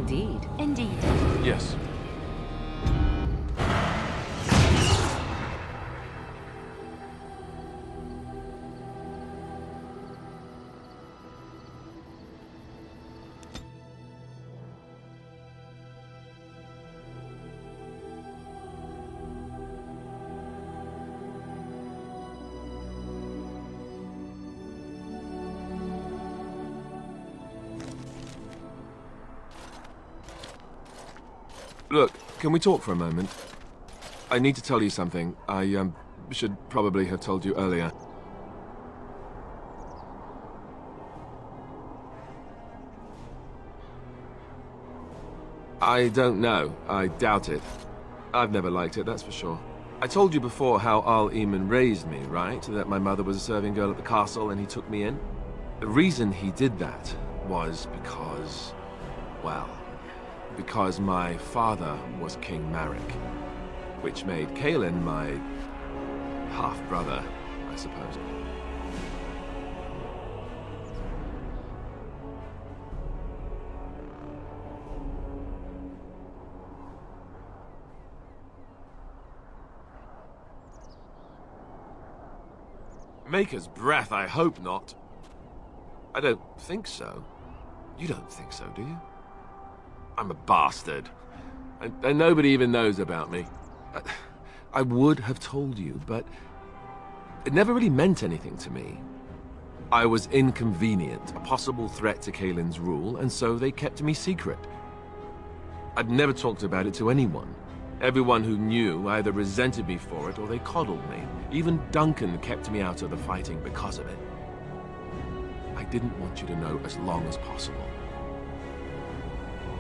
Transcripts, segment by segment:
Indeed. Indeed. Yes. Look, can we talk for a moment? I need to tell you something. I, should probably have told you earlier. I don't know. I doubt it. I've never liked it, that's for sure. I told you before how Al-Eamon raised me, right? That my mother was a serving girl at the castle and he took me in. The reason he did that was because, well, because my father was King Marek, which made Kaelin my half-brother, I suppose. Maker's breath, I hope not. I don't think so. You don't think so, do you? I'm a bastard. And nobody even knows about me. I would have told you, but it never really meant anything to me. I was inconvenient, a possible threat to Kaelin's rule, and so they kept me secret. I'd never talked about it to anyone. Everyone who knew either resented me for it or they coddled me. Even Duncan kept me out of the fighting because of it. I didn't want you to know as long as possible.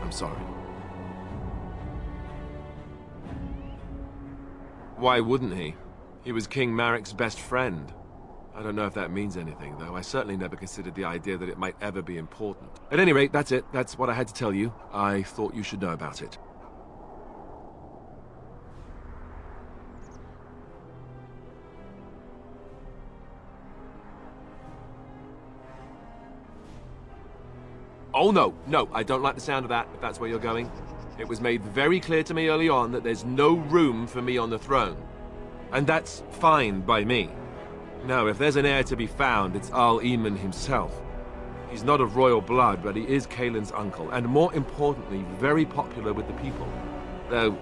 I'm sorry. Why wouldn't he? He was King Marek's best friend. I don't know if that means anything, though. I certainly never considered the idea that it might ever be important. At any rate, that's it. That's what I had to tell you. I thought you should know about it. Oh no, I don't like the sound of that, if that's where you're going. It was made very clear to me early on that there's no room for me on the throne. And that's fine by me. No, if there's an heir to be found, it's Al-Eamon himself. He's not of royal blood, but he is Kaelin's uncle, and more importantly, very popular with the people. Though,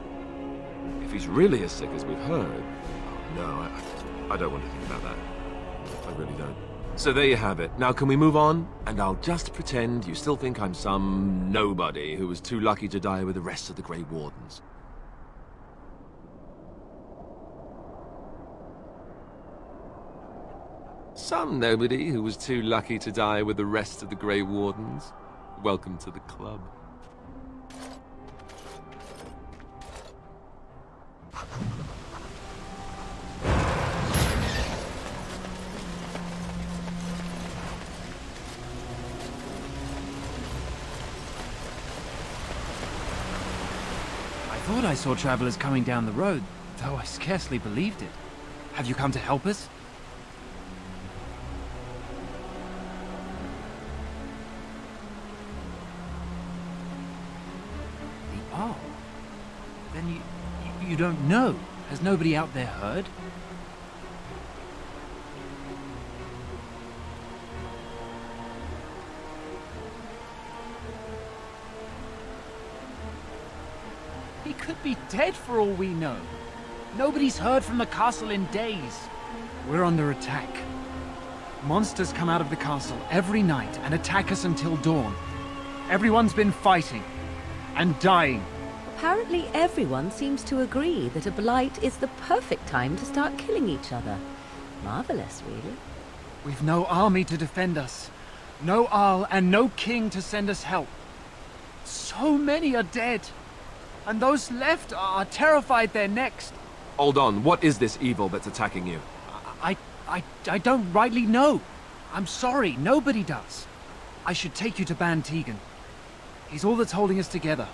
if he's really as sick as we've heard, oh no, I don't want to think about that. I really don't. So there you have it. Now can we move on? And I'll just pretend you still think I'm some nobody who was too lucky to die with the rest of the Grey Wardens. Some nobody who was too lucky to die with the rest of the Grey Wardens. Welcome to the club. I thought I saw travelers coming down the road, though I scarcely believed it. Have you come to help us? The Arl? Then you don't know? Has nobody out there heard? He could be dead for all we know. Nobody's heard from the castle in days. We're under attack. Monsters come out of the castle every night and attack us until dawn. Everyone's been fighting and dying. Apparently everyone seems to agree that a blight is the perfect time to start killing each other. Marvelous, really. We've no army to defend us. No Arl and no king to send us help. So many are dead. And those left are terrified they're next. Hold on, what is this evil that's attacking you? I don't rightly know. I'm sorry, nobody does. I should take you to Ban Tegan. He's all that's holding us together.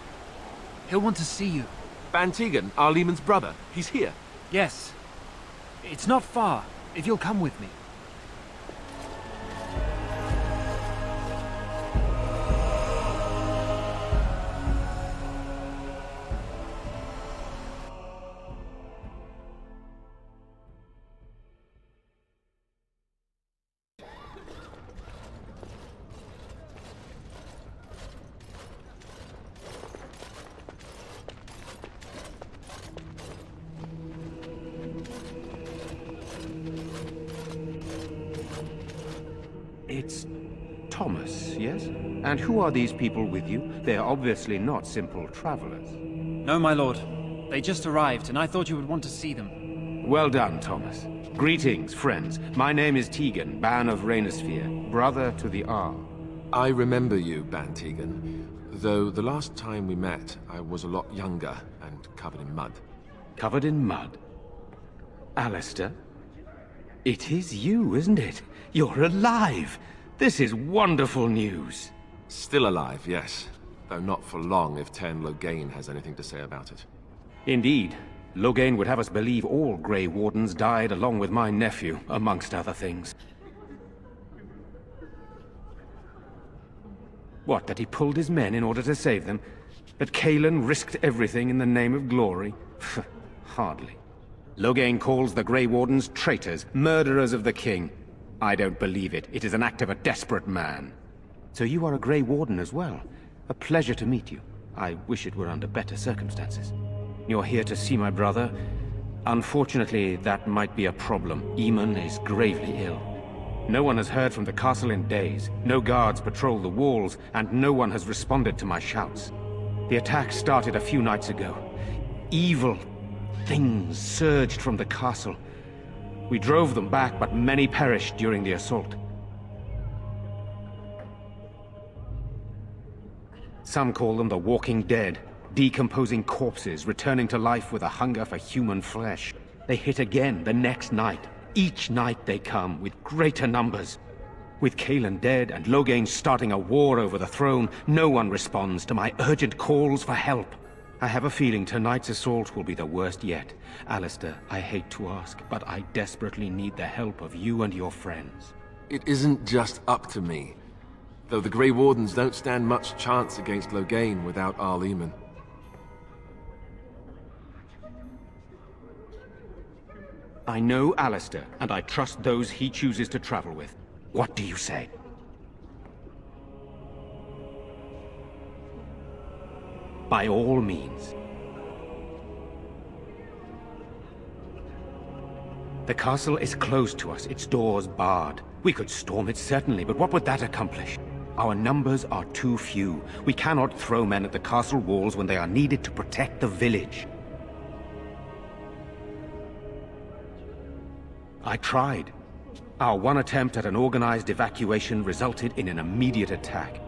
He'll want to see you. Ban Tegan, Al-Eamon's brother. He's here. Yes. It's not far, if you'll come with me. It's Thomas, yes? And who are these people with you? They're obviously not simple travelers. No, my lord. They just arrived, and I thought you would want to see them. Well done, Thomas. Greetings, friends. My name is Tegan, Ban of Rainersphere, brother to the Arl. I remember you, Ban Tegan. Though the last time we met, I was a lot younger and covered in mud. Covered in mud? Alistair? It is you, isn't it? You're alive! This is wonderful news. Still alive, yes. Though not for long if Ten Loghain has anything to say about it. Indeed. Loghain would have us believe all Grey Wardens died along with my nephew, amongst other things. What, that he pulled his men in order to save them? That Cailan risked everything in the name of glory? Hardly. Loghain calls the Grey Wardens traitors, murderers of the king. I don't believe it. It is an act of a desperate man. So you are a Grey Warden as well. A pleasure to meet you. I wish it were under better circumstances. You're here to see my brother? Unfortunately, that might be a problem. Eamon is gravely ill. No one has heard from the castle in days. No guards patrol the walls, and no one has responded to my shouts. The attack started a few nights ago. Evil things surged from the castle. We drove them back, but many perished during the assault. Some call them the Walking Dead, decomposing corpses, returning to life with a hunger for human flesh. They hit again the next night. Each night they come, with greater numbers. With Cailan dead and Loghain starting a war over the throne, no one responds to my urgent calls for help. I have a feeling tonight's assault will be the worst yet. Alistair, I hate to ask, but I desperately need the help of you and your friends. It isn't just up to me. Though the Grey Wardens don't stand much chance against Loghain without Arl Eamon. I know Alistair, and I trust those he chooses to travel with. What do you say? By all means. The castle is closed to us, its doors barred. We could storm it certainly, but what would that accomplish? Our numbers are too few. We cannot throw men at the castle walls when they are needed to protect the village. I tried. Our one attempt at an organized evacuation resulted in an immediate attack.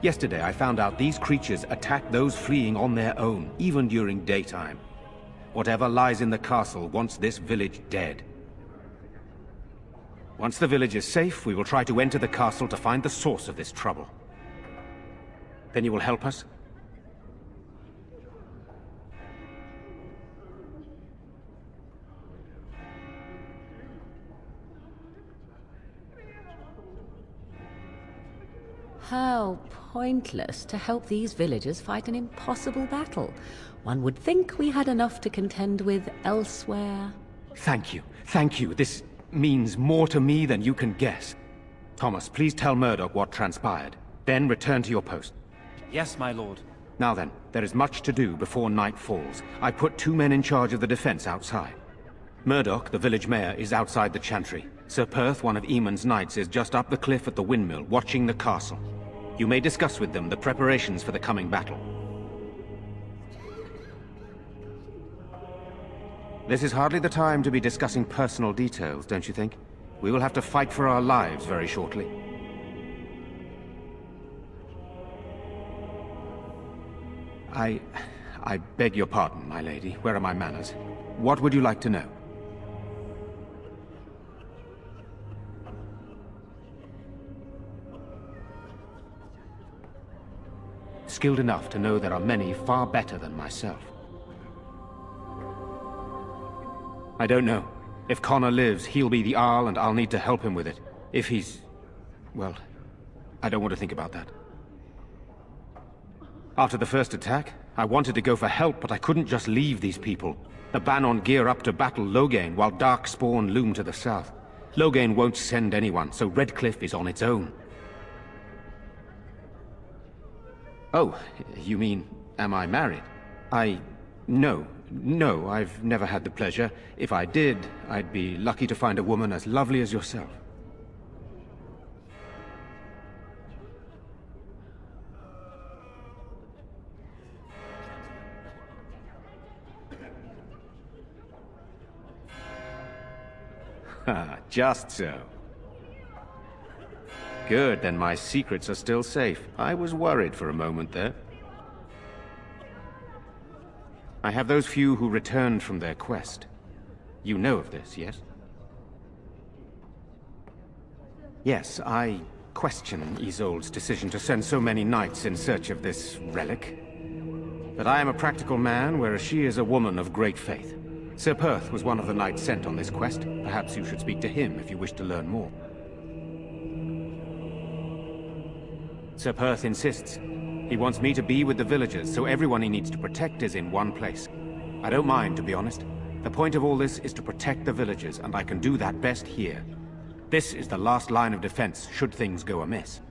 Yesterday I found out these creatures attack those fleeing on their own, even during daytime. Whatever lies in the castle wants this village dead. Once the village is safe, we will try to enter the castle to find the source of this trouble. Then you will help us? How pointless to help these villagers fight an impossible battle. One would think we had enough to contend with elsewhere. Thank you. Thank you. This means more to me than you can guess. Thomas, please tell Murdoch what transpired. Then return to your post. Yes, my lord. Now then, there is much to do before night falls. I put 2 men in charge of the defense outside. Murdoch, the village mayor, is outside the chantry. Sir Perth, one of Eamon's knights, is just up the cliff at the windmill, watching the castle. You may discuss with them the preparations for the coming battle. This is hardly the time to be discussing personal details, don't you think? We will have to fight for our lives very shortly. I beg your pardon, my lady. Where are my manners? What would you like to know? Skilled enough to know there are many far better than myself. I don't know. If Connor lives, he'll be the Arl and I'll need to help him with it. If he's... well, I don't want to think about that. After the first attack, I wanted to go for help, but I couldn't just leave these people. The Bannon gear up to battle Loghain, while Darkspawn loom to the south. Loghain won't send anyone, so Redcliffe is on its own. Oh, you mean, am I married? No, I've never had the pleasure. If I did, I'd be lucky to find a woman as lovely as yourself. Just so. Good, then my secrets are still safe. I was worried for a moment there. I have those few who returned from their quest. You know of this, yes? Yes, I question Isolde's decision to send so many knights in search of this relic. But I am a practical man, whereas she is a woman of great faith. Sir Perth was one of the knights sent on this quest. Perhaps you should speak to him if you wish to learn more. Sir Perth insists. He wants me to be with the villagers, so everyone he needs to protect is in one place. I don't mind, to be honest. The point of all this is to protect the villagers, and I can do that best here. This is the last line of defense, should things go amiss.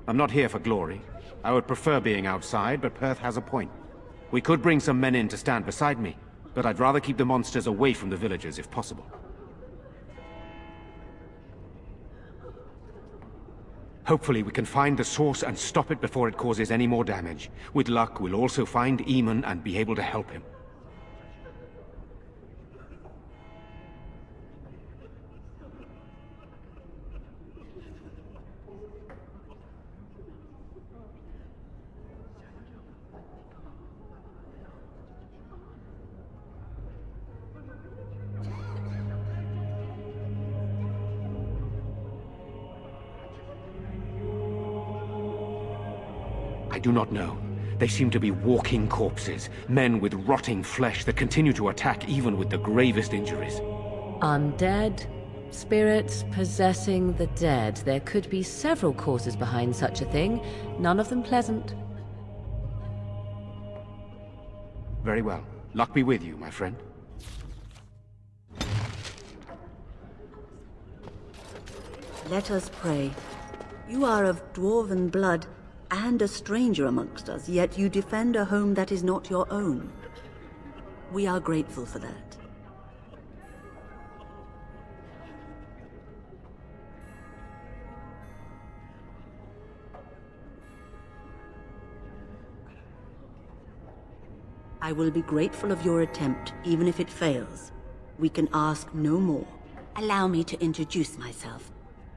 I'm not here for glory. I would prefer being outside, but Perth has a point. We could bring some men in to stand beside me, but I'd rather keep the monsters away from the villagers if possible. Hopefully we can find the source and stop it before it causes any more damage. With luck, we'll also find Eamon and be able to help him. I do not know. They seem to be walking corpses, men with rotting flesh that continue to attack even with the gravest injuries. Undead, spirits possessing the dead. There could be several causes behind such a thing, none of them pleasant. Very well. Luck be with you, my friend. Let us pray. You are of dwarven blood, and a stranger amongst us, yet you defend a home that is not your own. We are grateful for that. I will be grateful of your attempt, even if it fails. We can ask no more. Allow me to introduce myself.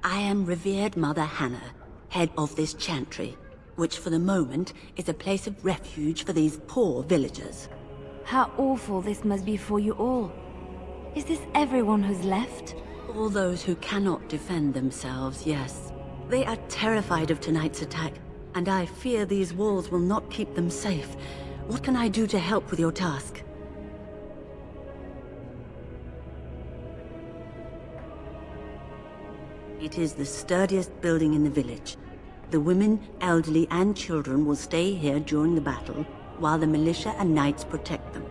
I am revered Mother Hannah, head of this chantry, which for the moment is a place of refuge for these poor villagers. How awful this must be for you all. Is this everyone who's left? All those who cannot defend themselves, yes. They are terrified of tonight's attack, and I fear these walls will not keep them safe. What can I do to help with your task? It is the sturdiest building in the village. The women, elderly, and children will stay here during the battle, while the militia and knights protect them.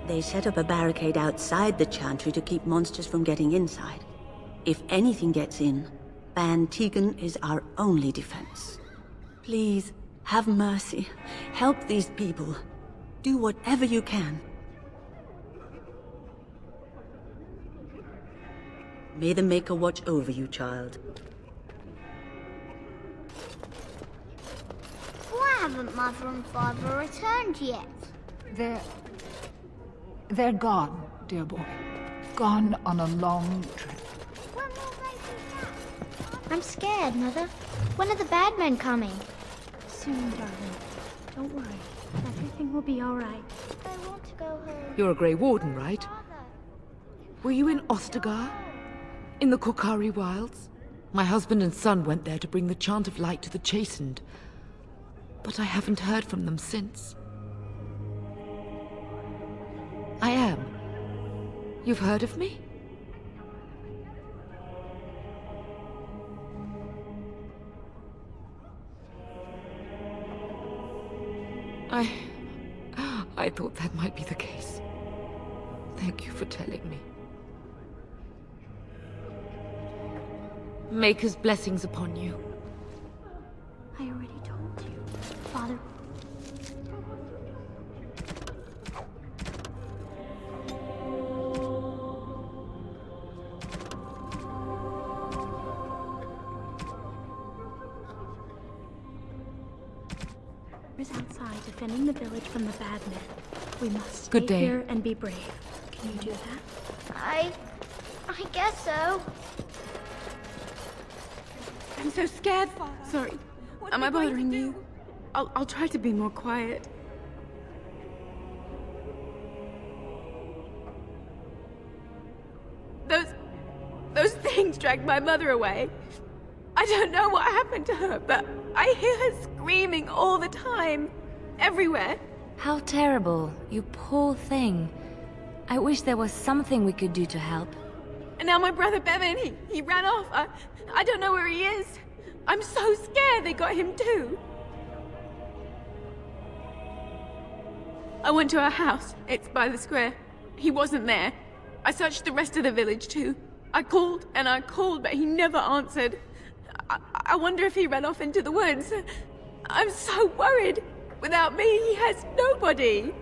They set up a barricade outside the chantry to keep monsters from getting inside. If anything gets in, Ban Tegan is our only defense. Please, have mercy. Help these people. Do whatever you can. May the Maker watch over you, child. Why haven't Mother and Father returned yet? They're gone, dear boy. Gone on a long trip. When will they be back? I'm scared, Mother. When are the bad men coming? Soon, darling. Don't worry. Everything will be all right. I want to go home. You're a Grey Warden, right? Father. Were you in Ostagar? In the Korkari Wilds? My husband and son went there to bring the Chant of Light to the Chastened. But I haven't heard from them since. I am. You've heard of me? I thought that might be the case. Thank you for telling me. Maker's blessings upon you. I already told you. Father... is outside defending the village from the bad men. We must Good stay day. here and be brave. Can you do that? I guess so. I'm so scared, Father. Sorry. Am I bothering you? I'll try to be more quiet. Those things dragged my mother away. I don't know what happened to her, but I hear her screaming all the time. Everywhere. How terrible, you poor thing. I wish there was something we could do to help. And now my brother Bevan, he ran off. I don't know where he is. I'm so scared they got him too. I went to our house. It's by the square. He wasn't there. I searched the rest of the village too. I called and I called, but he never answered. I wonder if he ran off into the woods. I'm so worried. Without me, he has nobody.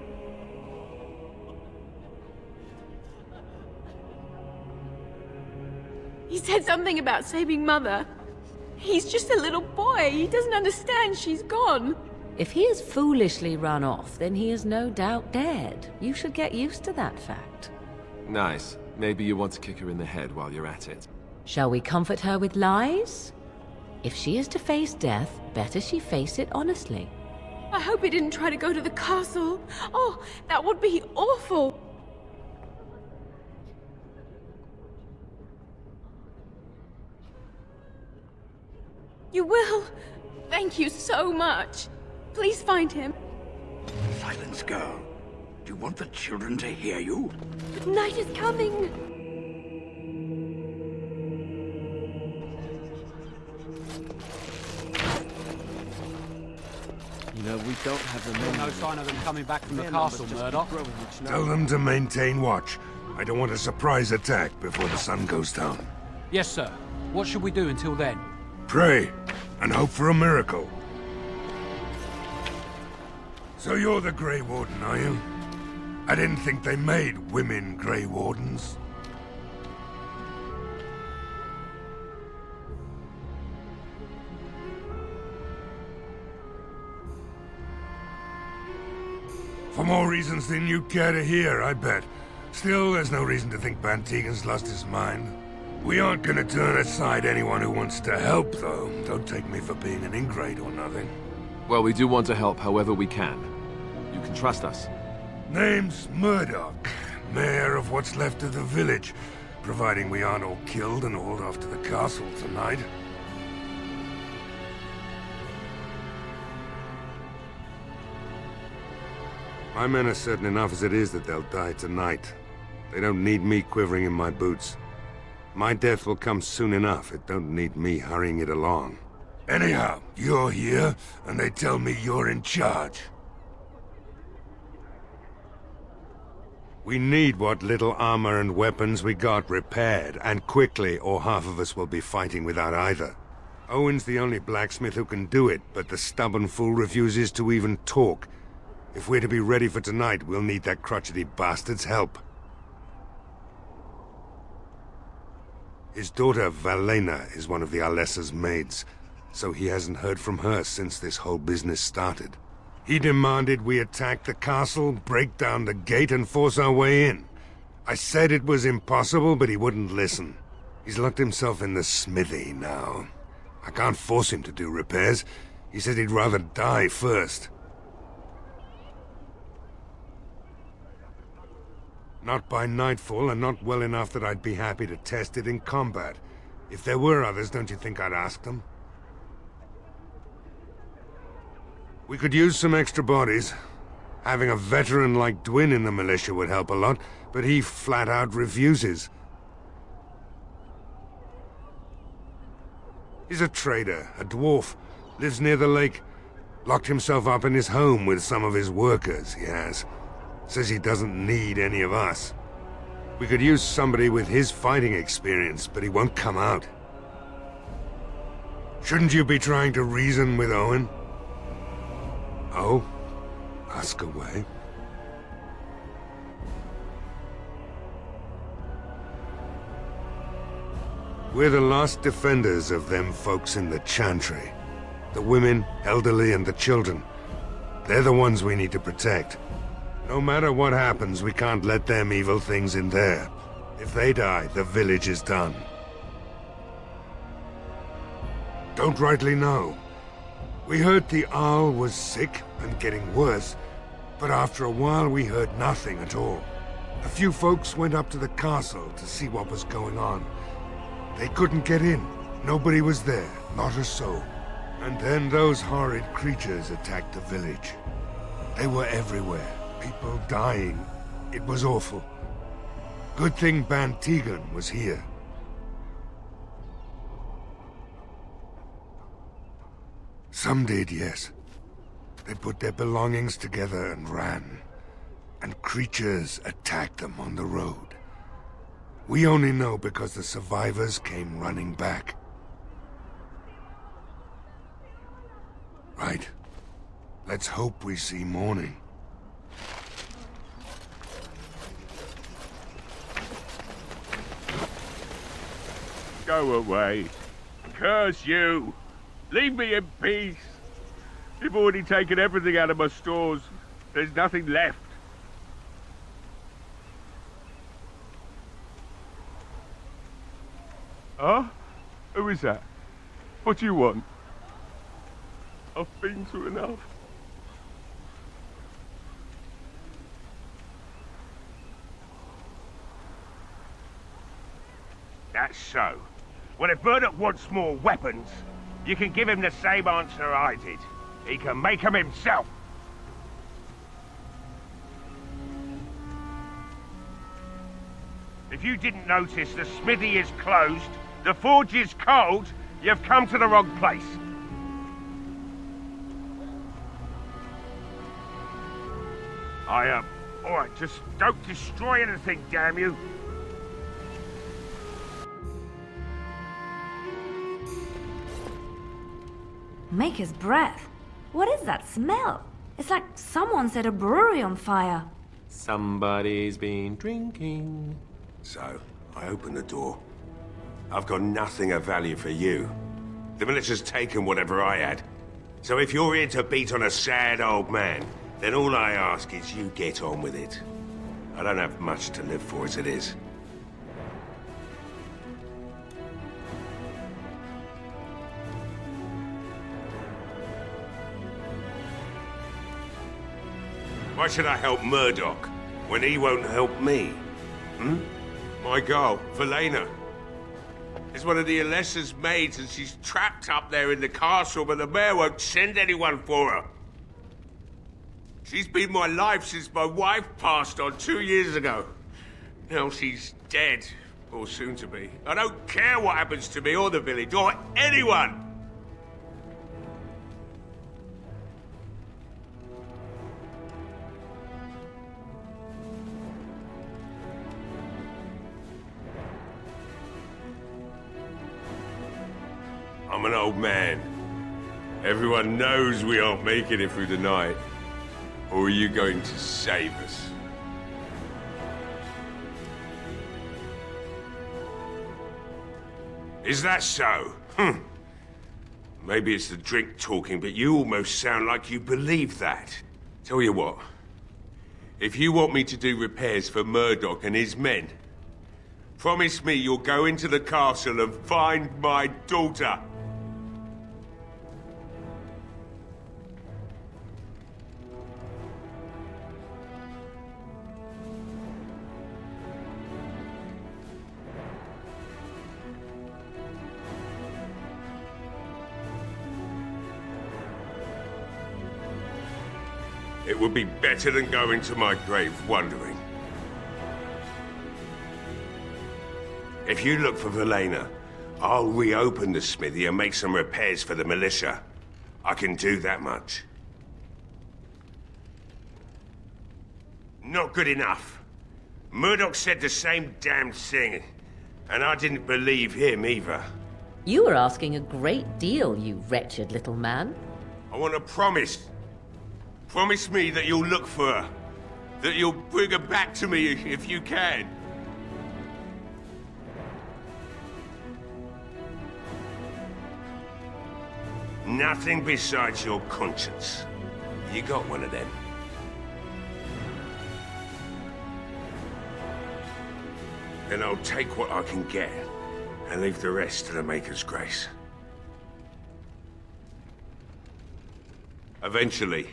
He said something about saving Mother. He's just a little boy. He doesn't understand she's gone. If he has foolishly run off, then he is no doubt dead. You should get used to that fact. Nice. Maybe you want to kick her in the head while you're at it. Shall we comfort her with lies? If she is to face death, better she face it honestly. I hope he didn't try to go to the castle. Oh, that would be awful. You will? Thank you so much. Please find him. Silence, girl. Do you want the children to hear you? Night is coming. You know, we don't have the men. No sign of them coming back from the castle, Murdoch. Tell them to maintain watch. I don't want a surprise attack before the sun goes down. Yes, sir. What should we do until then? Pray, and hope for a miracle. So you're the Grey Warden, are you? I didn't think they made women Grey Wardens. For more reasons than you care to hear, I bet. Still, there's no reason to think Van Tegan's lost his mind. We aren't gonna turn aside anyone who wants to help, though. Don't take me for being an ingrate or nothing. Well, we do want to help however we can. You can trust us. Name's Murdoch, mayor of what's left of the village, providing we aren't all killed and hauled off to the castle tonight. My men are certain enough as it is that they'll die tonight. They don't need me quivering in my boots. My death will come soon enough. It don't need me hurrying it along. Anyhow, you're here, and they tell me you're in charge. We need what little armor and weapons we got repaired, and quickly, or half of us will be fighting without either. Owen's the only blacksmith who can do it, but the stubborn fool refuses to even talk. If we're to be ready for tonight, we'll need that crotchety bastard's help. His daughter, Valena, is one of the Alessa's maids, so he hasn't heard from her since this whole business started. He demanded we attack the castle, break down the gate, and force our way in. I said it was impossible, but he wouldn't listen. He's locked himself in the smithy now. I can't force him to do repairs. He said he'd rather die first. Not by nightfall, and not well enough that I'd be happy to test it in combat. If there were others, don't you think I'd ask them? We could use some extra bodies. Having a veteran like Dwin in the militia would help a lot, but he flat out refuses. He's a trader, a dwarf, lives near the lake. Locked himself up in his home with some of his workers, he has. Says he doesn't need any of us. We could use somebody with his fighting experience, but he won't come out. Shouldn't you be trying to reason with Owen? Oh? Ask away. We're the last defenders of them folks in the Chantry. The women, elderly, and the children. They're the ones we need to protect. No matter what happens, we can't let them evil things in there. If they die, the village is done. Don't rightly know. We heard the Arl was sick and getting worse, but after a while we heard nothing at all. A few folks went up to the castle to see what was going on. They couldn't get in. Nobody was there, not a soul. And then those horrid creatures attacked the village. They were everywhere, people dying. It was awful. Good thing Ban Tegan was here. Some did, yes. They put their belongings together and ran. And creatures attacked them on the road. We only know because the survivors came running back. Right. Let's hope we see morning. Go away. Curse you! Leave me in peace! You've already taken everything out of my stores. There's nothing left. Huh? Who is that? What do you want? I've been through enough. That's so. Well, if Murdoch wants more weapons, you can give him the same answer I did. He can make them himself. If you didn't notice, the smithy is closed, the forge is cold, you've come to the wrong place. Alright, just don't destroy anything, damn you. Maker's breath. What is that smell? It's like someone set a brewery on fire. Somebody's been drinking. So, I opened the door. I've got nothing of value for you. The militia's taken whatever I had. So if you're here to beat on a sad old man, then all I ask is you get on with it. I don't have much to live for as it is. Why should I help Murdoch when he won't help me? Hmm? My girl, Valena, is one of the Alessa's maids and she's trapped up there in the castle, but the mayor won't send anyone for her. She's been my life since my wife passed on 2 years ago. Now she's dead, or soon to be. I don't care what happens to me or the village, or anyone! I'm an old man. Everyone knows we aren't making it through the night. Or are you going to save us? Is that so? Maybe it's the drink talking, but you almost sound like you believe that. Tell you what. If you want me to do repairs for Murdoch and his men, promise me you'll go into the castle and find my daughter. It would be better than going to my grave wondering. If you look for Valena, I'll reopen the smithy and make some repairs for the militia. I can do that much. Not good enough. Murdoch said the same damn thing, and I didn't believe him either. You were asking a great deal, you wretched little man. I want a promise. Promise me that you'll look for her. That you'll bring her back to me if you can. Nothing besides your conscience. You got one of them? Then I'll take what I can get and leave the rest to the Maker's grace. Eventually,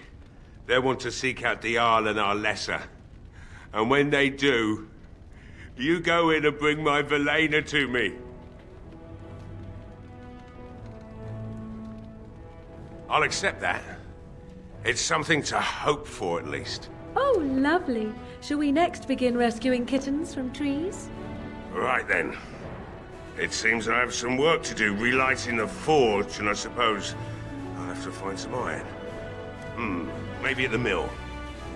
they'll want to seek out the Jarl and our lesser. And when they do, you go in and bring my Velena to me. I'll accept that. It's something to hope for, at least. Oh, lovely. Shall we next begin rescuing kittens from trees? Right then. It seems I have some work to do relighting the forge, and I suppose I'll have to find some iron. Maybe at the mill.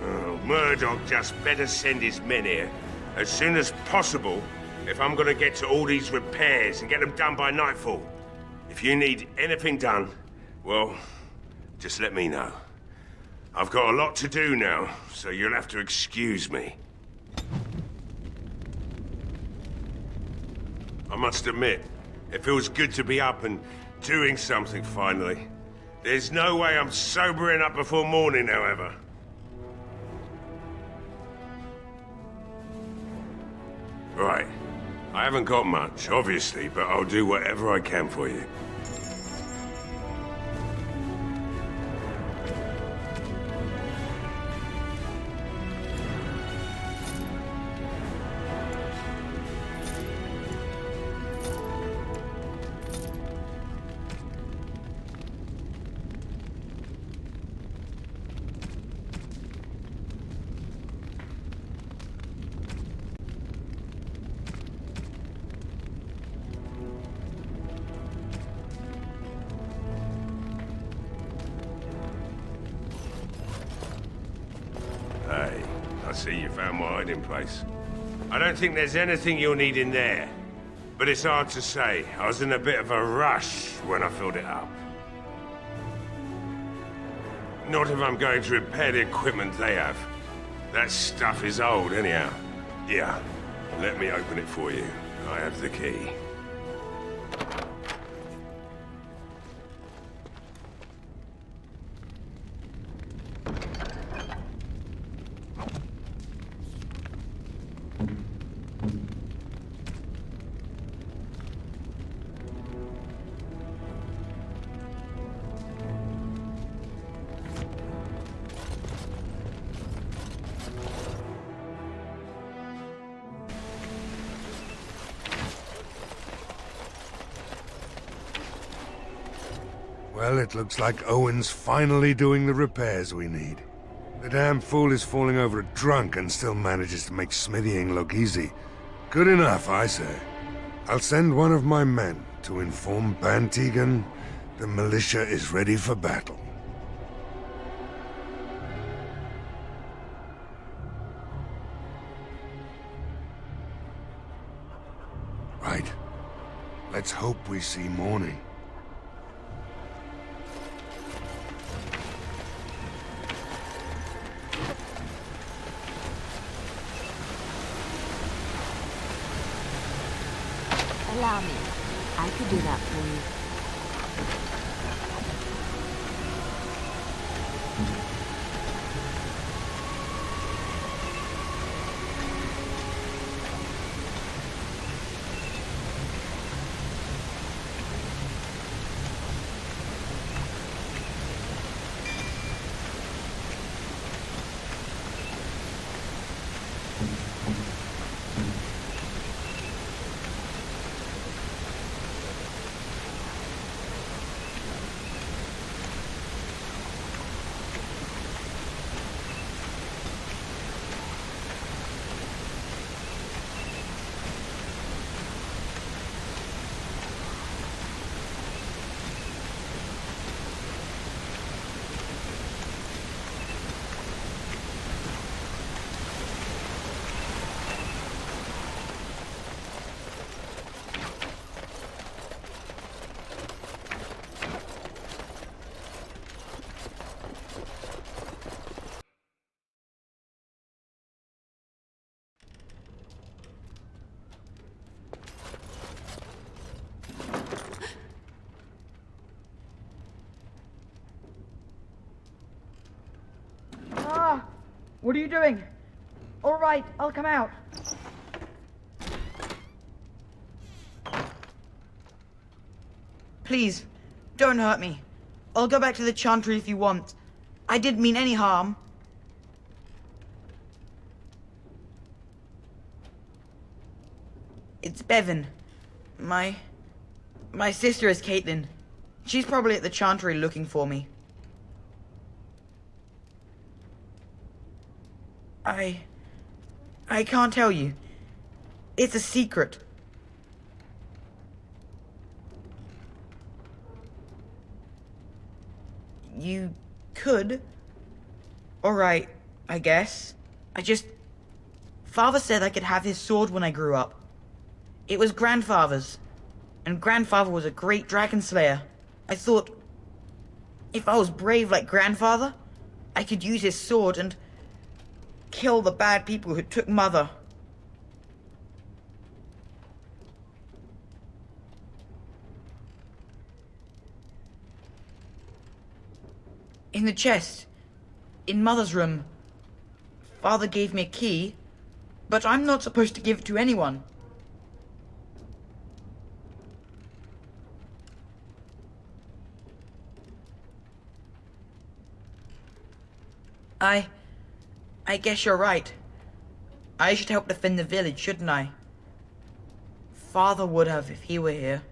Oh, Murdoch just better send his men here as soon as possible if I'm gonna get to all these repairs and get them done by nightfall. If you need anything done, well, just let me know. I've got a lot to do now, so you'll have to excuse me. I must admit, it feels good to be up and doing something finally. There's no way I'm sobering up before morning, however. Right. I haven't got much, obviously, but I'll do whatever I can for you. Hey, I see you found my hiding place. I don't think there's anything you'll need in there. But it's hard to say. I was in a bit of a rush when I filled it up. Not if I'm going to repair the equipment they have. That stuff is old, anyhow. Yeah, let me open it for you. I have the key. Well, it looks like Owen's finally doing the repairs we need. The damn fool is falling over drunk and still manages to make smithying look easy. Good enough, I say. I'll send one of my men to inform Bantegan the militia is ready for battle. Right. Let's hope we see morning. Allow me. I could do that for you. What are you doing? All right, I'll come out. Please, don't hurt me. I'll go back to the chantry if you want. I didn't mean any harm. It's Bevan. My sister is Caitlin. She's probably at the chantry looking for me. I can't tell you. It's a secret. You could. Alright, I guess. Father said I could have his sword when I grew up. It was Grandfather's. And Grandfather was a great dragon slayer. I thought, if I was brave like Grandfather, I could use his sword and kill the bad people who took Mother. In the chest, in Mother's room, Father gave me a key, but I'm not supposed to give it to anyone. I guess you're right. I should help defend the village, shouldn't I? Father would have if he were here.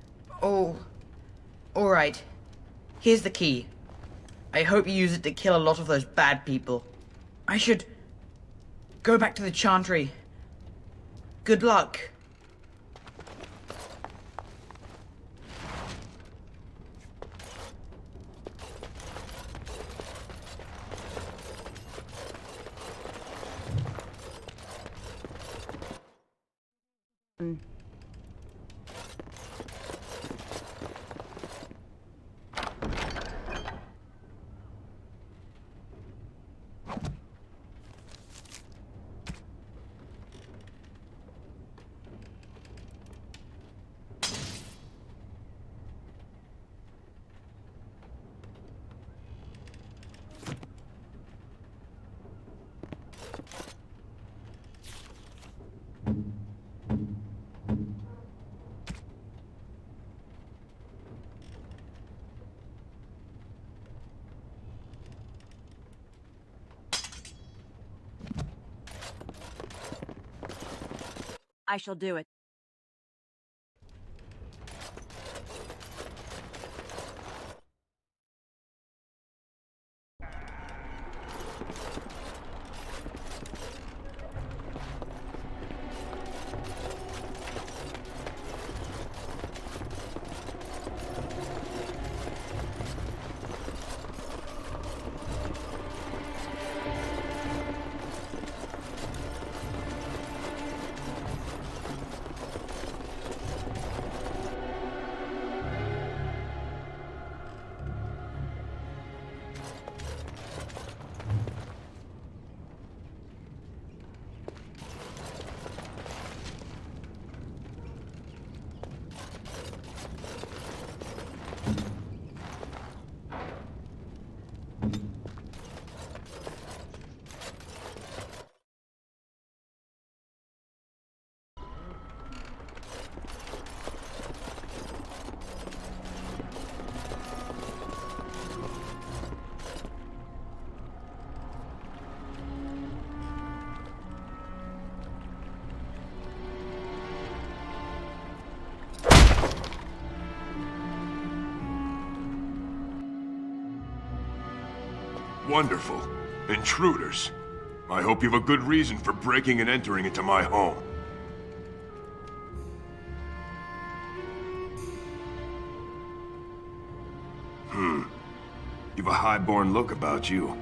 Oh, alright. Here's the key. I hope you use it to kill a lot of those bad people. I should go back to the chantry. Good luck. I shall do it. Wonderful. Intruders. I hope you have a good reason for breaking and entering into my home. You've a high-born look about you.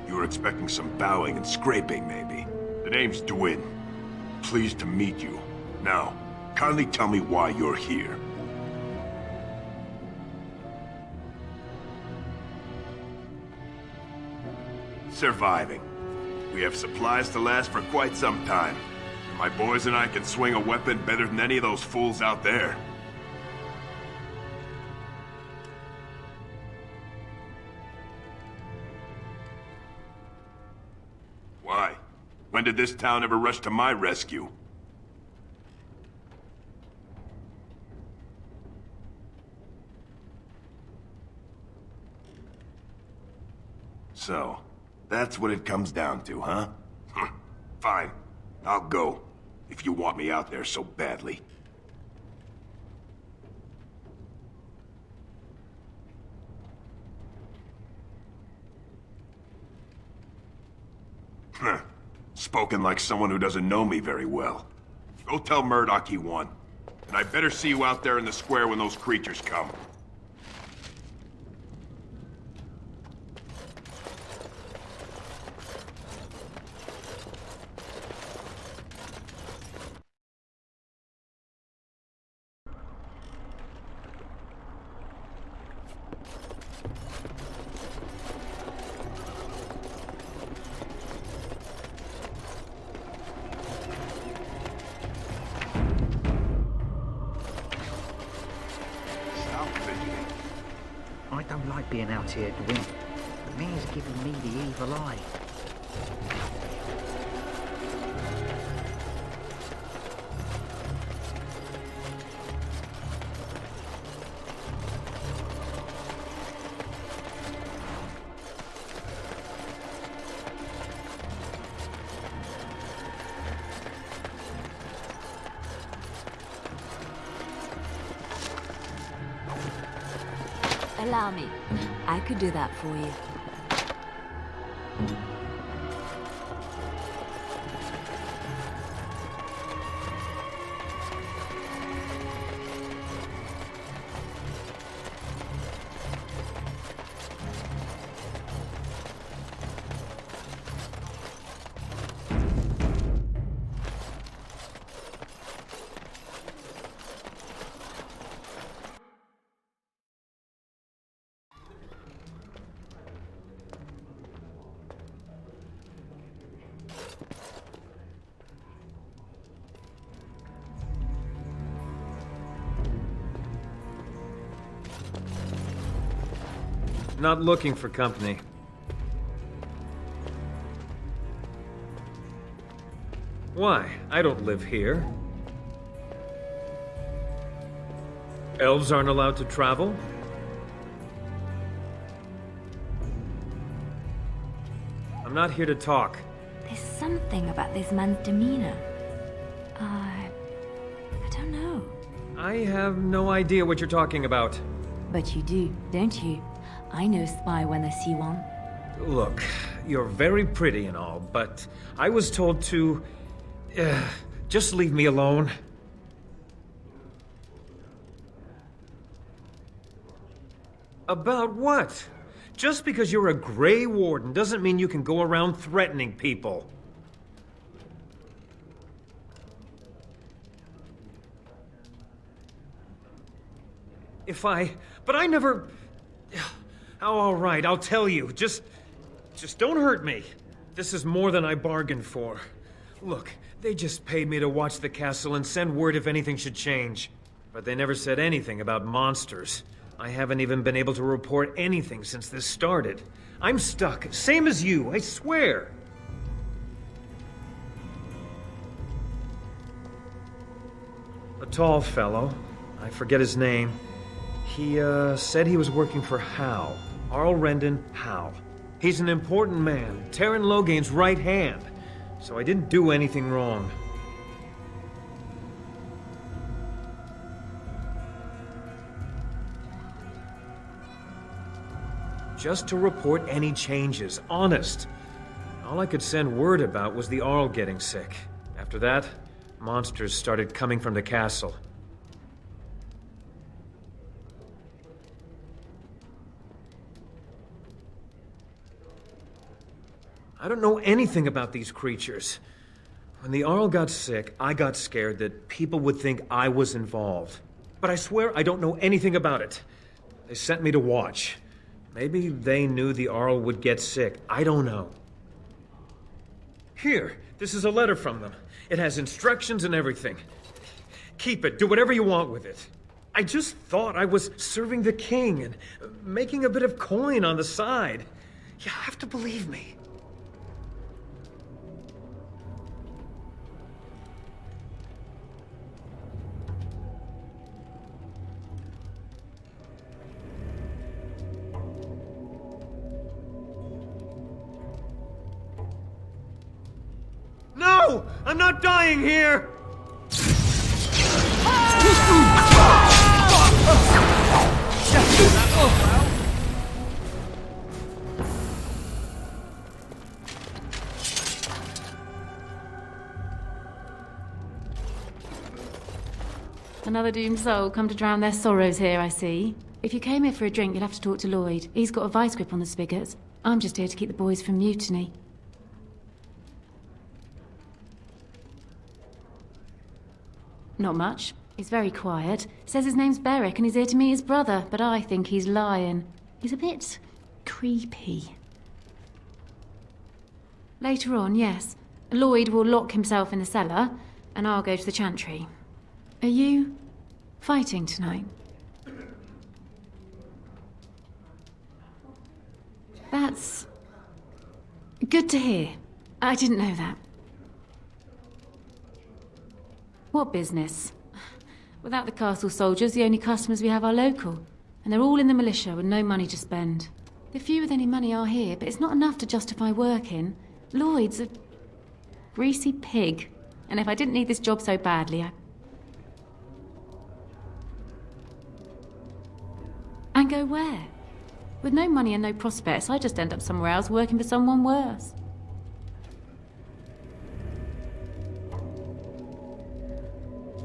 You were expecting some bowing and scraping, maybe. The name's Dwyn. Pleased to meet you. Now, kindly tell me why you're here. Surviving. We have supplies to last for quite some time. My boys and I can swing a weapon better than any of those fools out there. Why? When did this town ever rush to my rescue? So, that's what it comes down to, huh? Fine. I'll go. If you want me out there so badly. Spoken like someone who doesn't know me very well. Go tell Murdoch he won. And I better see you out there in the square when those creatures come. I don't like being out here, Gwyn. The mayor's giving me the evil eye. Allow me. I could do that for you. Not looking for company. Why? I don't live here. Elves aren't allowed to travel? I'm not here to talk. There's something about this man's demeanor. I don't know. I have no idea what you're talking about. But you do, don't you? I know spy when I see one. Look, you're very pretty and all, but I was told to... just leave me alone. About what? Just because you're a Grey Warden doesn't mean you can go around threatening people. But I never... Oh, all right, I'll tell you. Just don't hurt me. This is more than I bargained for. Look, they just paid me to watch the castle and send word if anything should change. But they never said anything about monsters. I haven't even been able to report anything since this started. I'm stuck, same as you, I swear. A tall fellow, I forget his name. He, said he was working for Howe. Arl Rendon Howe. He's an important man, Terran Logain's right hand. So I didn't do anything wrong. Just to report any changes, honest. All I could send word about was the Arl getting sick. After that, monsters started coming from the castle. I don't know anything about these creatures. When the Arl got sick, I got scared that people would think I was involved. But I swear I don't know anything about it. They sent me to watch. Maybe they knew the Arl would get sick. I don't know. Here, this is a letter from them. It has instructions and everything. Keep it. Do whatever you want with it. I just thought I was serving the king and making a bit of coin on the side. You have to believe me. No! I'm not dying here! Another doomed soul come to drown their sorrows here, I see. If you came here for a drink, you'd have to talk to Lloyd. He's got a vice grip on the spigots. I'm just here to keep the boys from mutiny. Not much. He's very quiet. Says his name's Beric and he's here to meet his brother, but I think he's lying. He's a bit creepy. Later on, yes. Lloyd will lock himself in the cellar, and I'll go to the chantry. Are you fighting tonight? That's good to hear. I didn't know that. What business? Without the castle soldiers, the only customers we have are local. And they're all in the militia with no money to spend. The few with any money are here, but it's not enough to justify working. Lloyd's a greasy pig. And if I didn't need this job so badly, And go where? With no money and no prospects, I just end up somewhere else working for someone worse.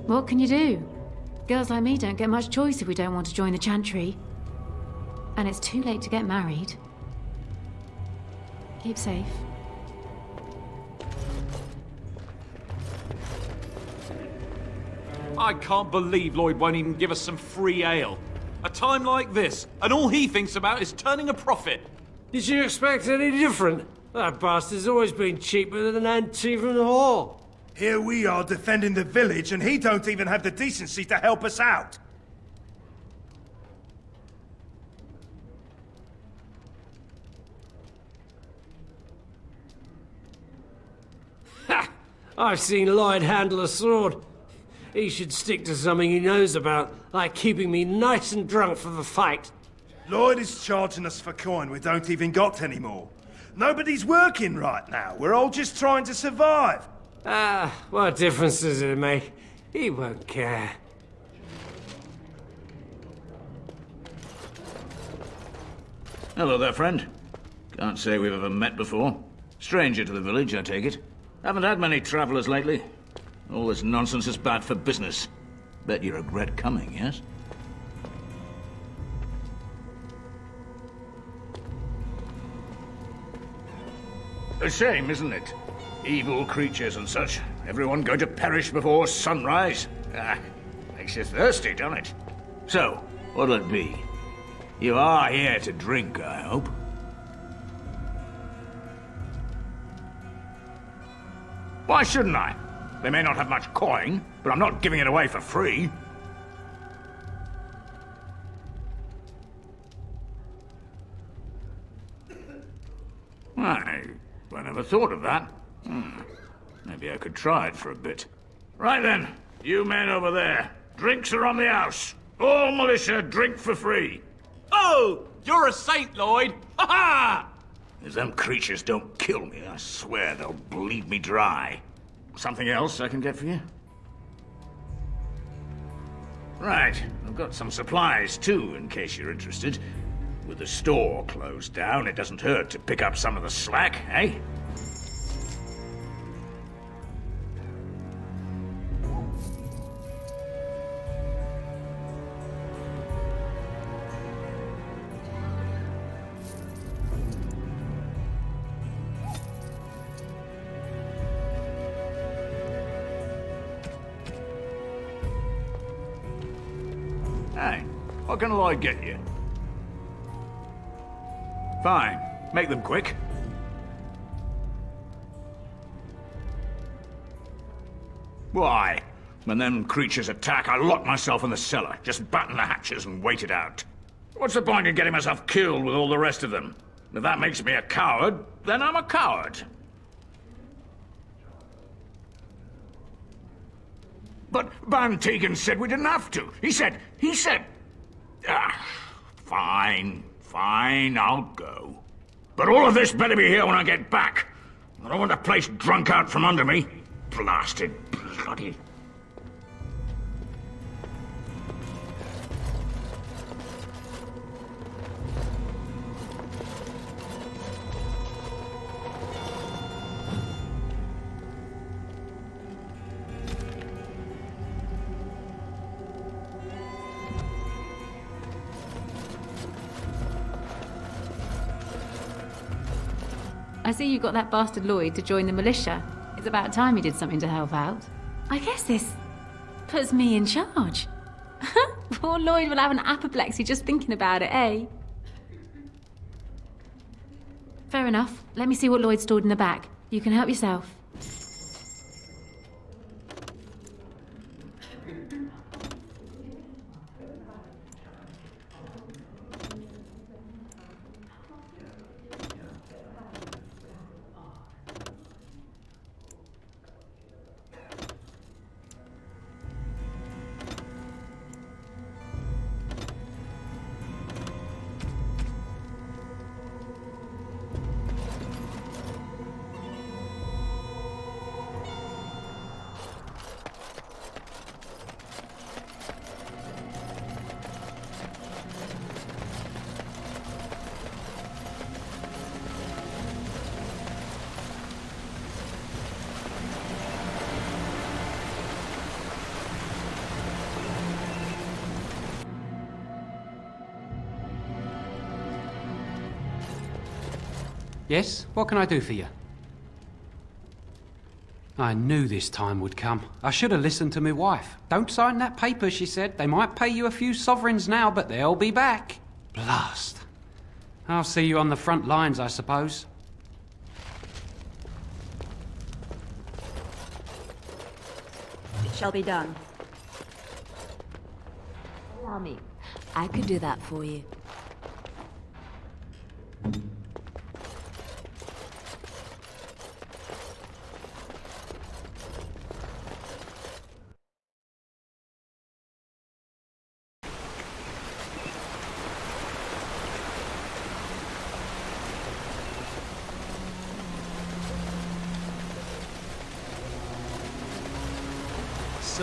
What can you do? Girls like me don't get much choice if we don't want to join the chantry. And it's too late to get married. Keep safe. I can't believe Lloyd won't even give us some free ale. A time like this, and all he thinks about is turning a profit. Did you expect any different? That bastard's always been cheaper than an ante from the hall. Here we are defending the village, and he don't even have the decency to help us out. Ha! I've seen Lloyd handle a sword. He should stick to something he knows about, like keeping me nice and drunk for the fight. Lloyd is charging us for coin we don't even got anymore. Nobody's working right now. We're all just trying to survive. Ah, what difference does it make? He won't care. Hello there, friend. Can't say we've ever met before. Stranger to the village, I take it. Haven't had many travelers lately. All this nonsense is bad for business. Bet you regret coming, yes? A shame, isn't it? Evil creatures and such. Everyone going to perish before sunrise. Ah, makes you thirsty, doesn't it? So, what'll it be? You are here to drink, I hope. Why shouldn't I? They may not have much coin, but I'm not giving it away for free. I never thought of that. Maybe I could try it for a bit. Right then, you men over there. Drinks are on the house. All militia drink for free. Oh, you're a saint, Lloyd. Ha ha! If them creatures don't kill me, I swear they'll bleed me dry. Something else I can get for you? Right, I've got some supplies too, in case you're interested. With the store closed down, it doesn't hurt to pick up some of the slack, eh? Hey, what can Lloyd get you? Fine. Make them quick. Why? When them creatures attack, I lock myself in the cellar. Just batten the hatches and wait it out. What's the point in getting myself killed with all the rest of them? If that makes me a coward, then I'm a coward. But Van Tegan said we didn't have to. He said... Fine, I'll go. But all of this better be here when I get back. I don't want the place drunk out from under me. blasted bloody... I see you got that bastard Lloyd to join the militia. It's about time he did something to help out. I guess this puts me in charge. Poor Lloyd will have an apoplexy just thinking about it, eh? Fair enough. Let me see what Lloyd stored in the back. You can help yourself. Yes? What can I do for you? I knew this time would come. I should have listened to my wife. Don't sign that paper, she said. They might pay you a few sovereigns now, but they'll be back. Blast. I'll see you on the front lines, I suppose. It shall be done. Allow me. I could do that for you.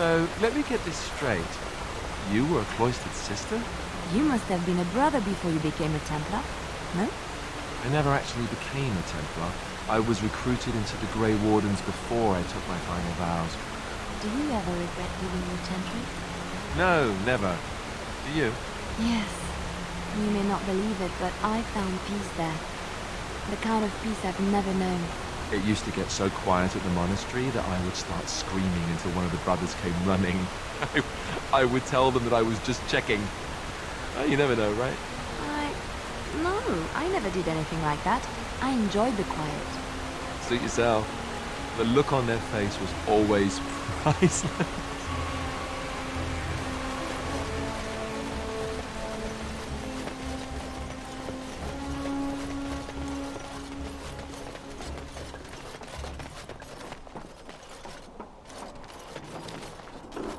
So, let me get this straight. You were a cloistered sister? You must have been a brother before you became a Templar, no? I never actually became a Templar. I was recruited into the Grey Wardens before I took my final vows. Do you ever regret leaving your country? No, never. Do you? Yes. You may not believe it, but I found peace there. The kind of peace I've never known. It used to get so quiet at the monastery that I would start screaming until one of the brothers came running. I would tell them that I was just checking. You never know, right? No, I never did anything like that. I enjoyed the quiet. Suit yourself. The look on their face was always priceless.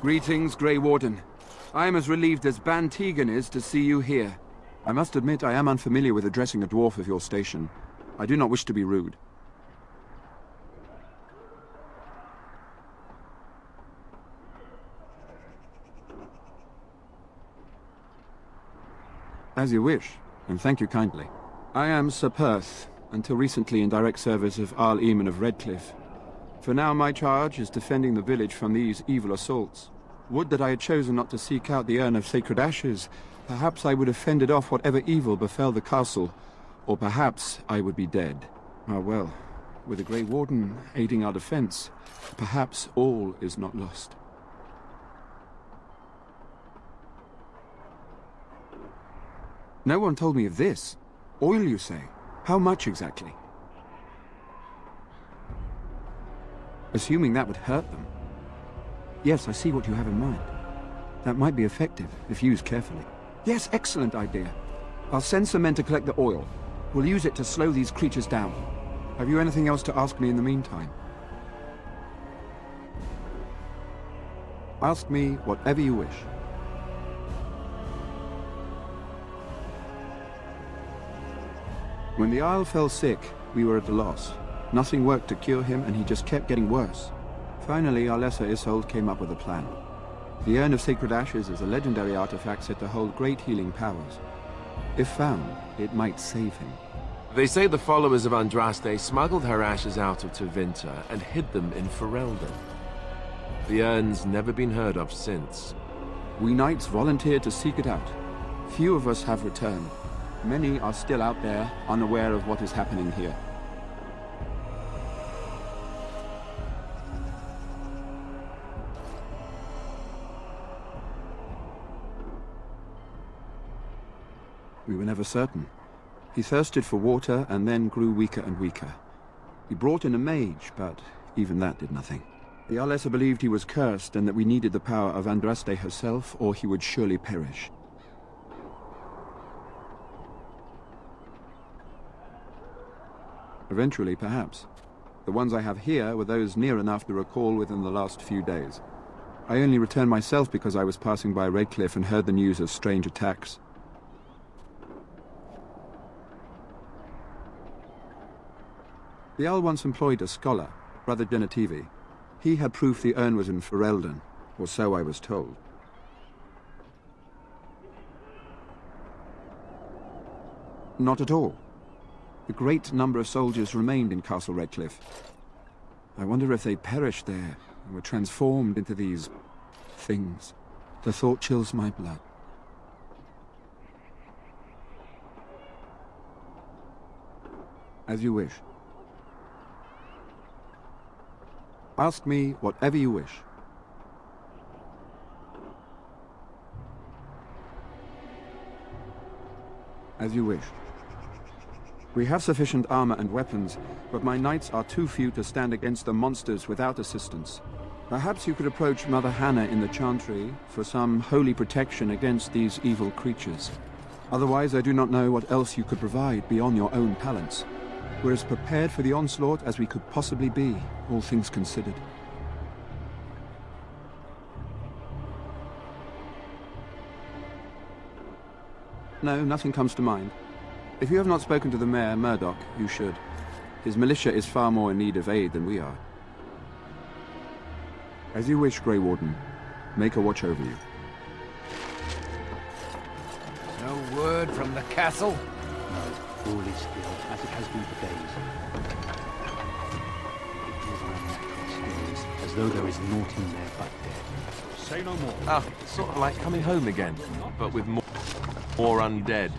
Greetings, Grey Warden. I am as relieved as Ban Tegan is to see you here. I must admit I am unfamiliar with addressing a dwarf of your station. I do not wish to be rude. As you wish, and thank you kindly. I am Sir Perth, until recently in direct service of Arl Eamon of Redcliffe. For now my charge is defending the village from these evil assaults. Would that I had chosen not to seek out the urn of sacred ashes. Perhaps I would have fended off whatever evil befell the castle, or perhaps I would be dead. Ah well, with the Grey Warden aiding our defense, perhaps all is not lost. No one told me of this. Oil, you say? How much exactly? Assuming that would hurt them. Yes, I see what you have in mind. That might be effective, if used carefully. Yes, excellent idea. I'll send some men to collect the oil. We'll use it to slow these creatures down. Have you anything else to ask me in the meantime? Ask me whatever you wish. When the Isle fell sick, we were at a loss. Nothing worked to cure him, and he just kept getting worse. Finally, our lesser Isolde came up with a plan. The Urn of Sacred Ashes is a legendary artifact said to hold great healing powers. If found, it might save him. They say the followers of Andraste smuggled her ashes out of Tevinter and hid them in Ferelden. The urn's never been heard of since. We knights volunteered to seek it out. Few of us have returned. Many are still out there, unaware of what is happening here. We were never certain. He thirsted for water and then grew weaker and weaker. He brought in a mage, but even that did nothing. The Arlessa believed he was cursed and that we needed the power of Andraste herself, or he would surely perish. Eventually, perhaps. The ones I have here were those near enough to recall within the last few days. I only returned myself because I was passing by Redcliffe and heard the news of strange attacks. The Owl once employed a scholar, Brother Genetivi. He had proof the urn was in Ferelden, or so I was told. Not at all. A great number of soldiers remained in Castle Redcliffe. I wonder if they perished there and were transformed into these things. The thought chills my blood. As you wish. Ask me whatever you wish. As you wish. We have sufficient armor and weapons, but my knights are too few to stand against the monsters without assistance. Perhaps you could approach Mother Hannah in the Chantry for some holy protection against these evil creatures. Otherwise, I do not know what else you could provide beyond your own talents. We're as prepared for the onslaught as we could possibly be, all things considered. No, nothing comes to mind. If you have not spoken to the mayor, Murdoch, you should. His militia is far more in need of aid than we are. As you wish, Grey Warden. Make a watch over you. No word from the castle? No, all is still, as it has been for days. It is an unnatural stillness, as though there is naught in there but dead. Say no more. Ah, sort of like coming home again, but with more undead.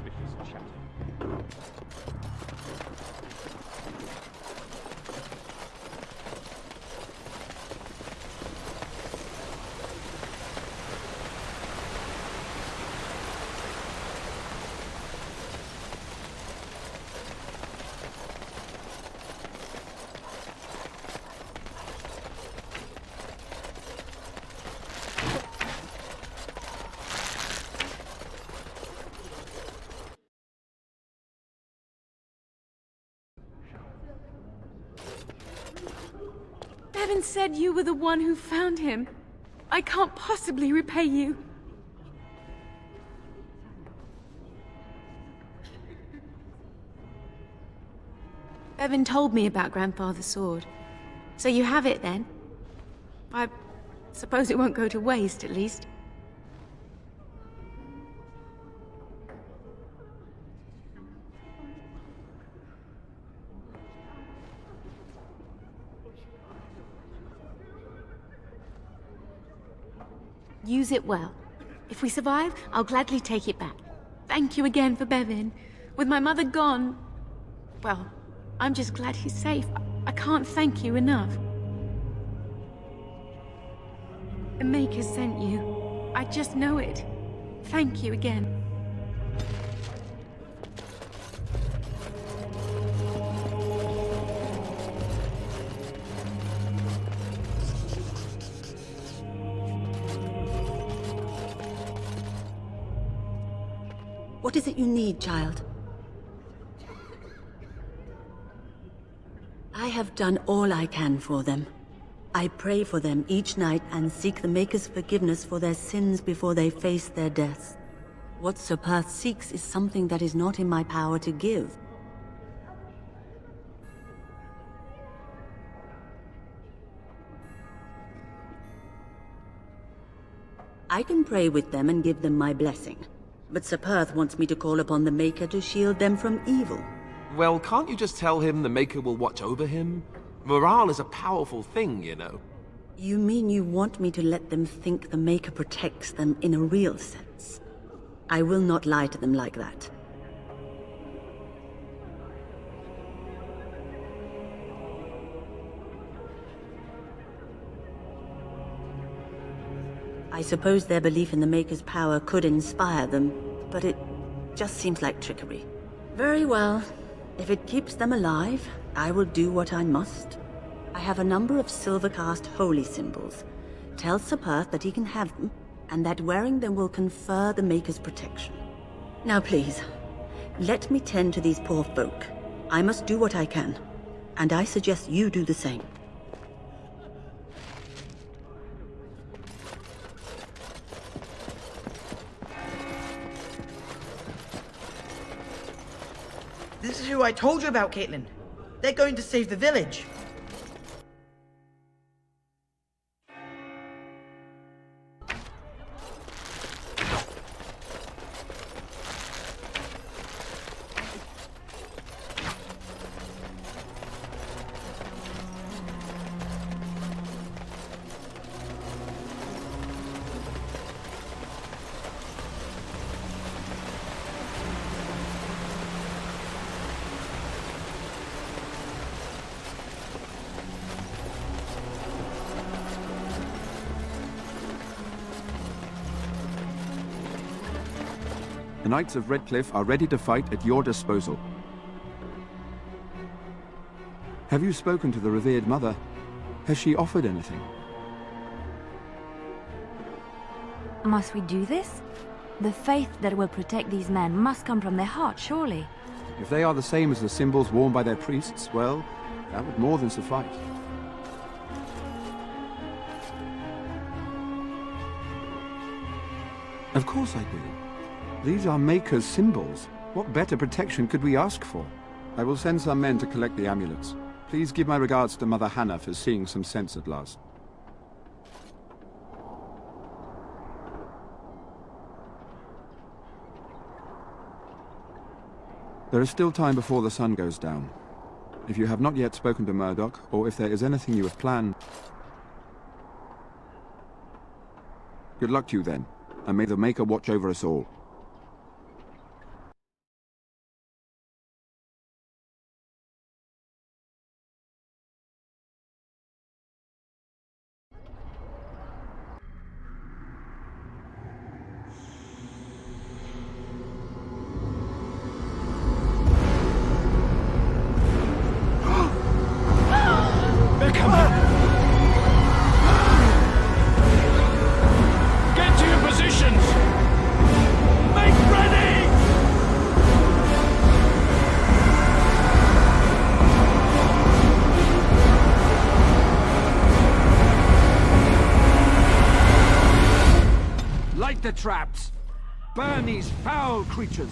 Bevan said you were the one who found him. I can't possibly repay you. Bevan told me about Grandfather's sword. So you have it then? I suppose it won't go to waste, at least. Use it well. If we survive, I'll gladly take it back. Thank you again for Bevan. With my mother gone... well, I'm just glad he's safe. I can't thank you enough. The Maker sent you. I just know it. Thank you again. What is it you need, child? I have done all I can for them. I pray for them each night and seek the Maker's forgiveness for their sins before they face their deaths. What Sir Perth seeks is something that is not in my power to give. I can pray with them and give them my blessing. But Sir Perth wants me to call upon the Maker to shield them from evil. Well, can't you just tell him the Maker will watch over him? Morale is a powerful thing, you know. You mean you want me to let them think the Maker protects them in a real sense? I will not lie to them like that. I suppose their belief in the Maker's power could inspire them, but it just seems like trickery. Very well. If it keeps them alive, I will do what I must. I have a number of silver-cast holy symbols. Tell Sir Perth that he can have them, and that wearing them will confer the Maker's protection. Now please, let me tend to these poor folk. I must do what I can, and I suggest you do the same. This is who I told you about, Caitlin. They're going to save the village. The Knights of Redcliffe are ready to fight at your disposal. Have you spoken to the revered mother? Has she offered anything? Must we do this? The faith that will protect these men must come from their heart, surely. If they are the same as the symbols worn by their priests, well, that would more than suffice. Of course I do. These are Maker's symbols. What better protection could we ask for? I will send some men to collect the amulets. Please give my regards to Mother Hannah for seeing some sense at last. There is still time before the sun goes down. If you have not yet spoken to Murdoch, or if there is anything you have planned... Good luck to you then, and may the Maker watch over us all. The traps! Burn these foul creatures!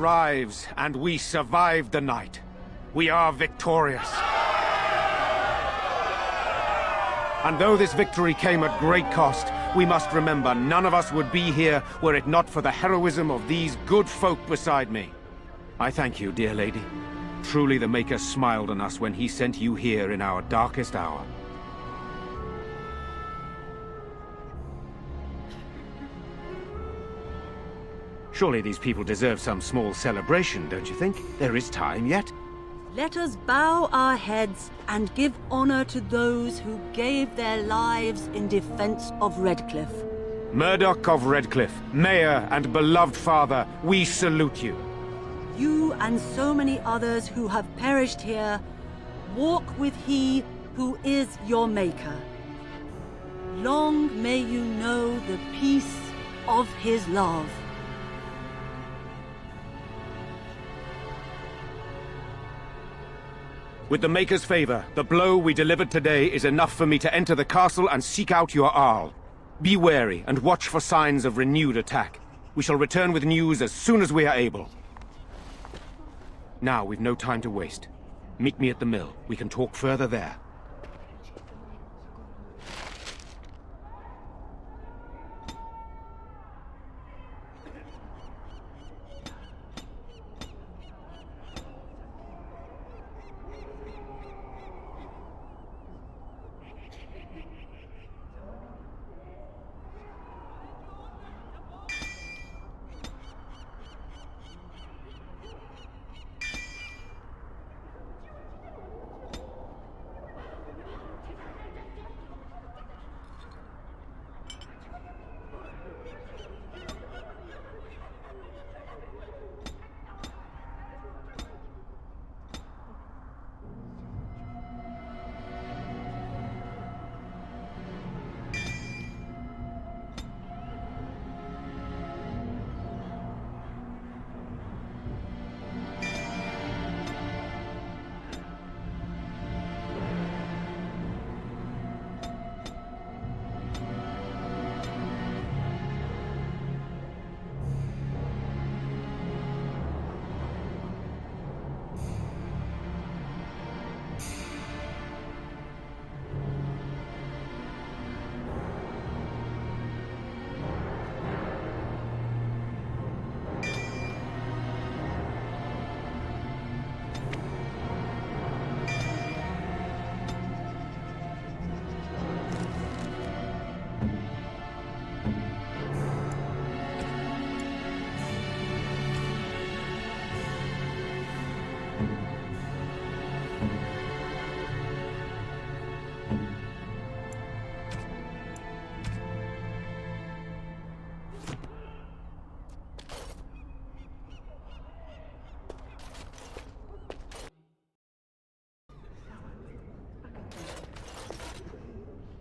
arrives, and we survive the night. We are victorious. And though this victory came at great cost, we must remember none of us would be here were it not for the heroism of these good folk beside me. I thank you, dear lady. Truly the Maker smiled on us when he sent you here in our darkest hour. Surely these people deserve some small celebration, don't you think? There is time yet. Let us bow our heads and give honor to those who gave their lives in defense of Redcliffe. Murdoch of Redcliffe, Mayor and beloved father, we salute you. You and so many others who have perished here, walk with he who is your Maker. Long may you know the peace of his love. With the Maker's favor, the blow we delivered today is enough for me to enter the castle and seek out your Arl. Be wary and watch for signs of renewed attack. We shall return with news as soon as we are able. Now, we've no time to waste. Meet me at the mill. We can talk further there.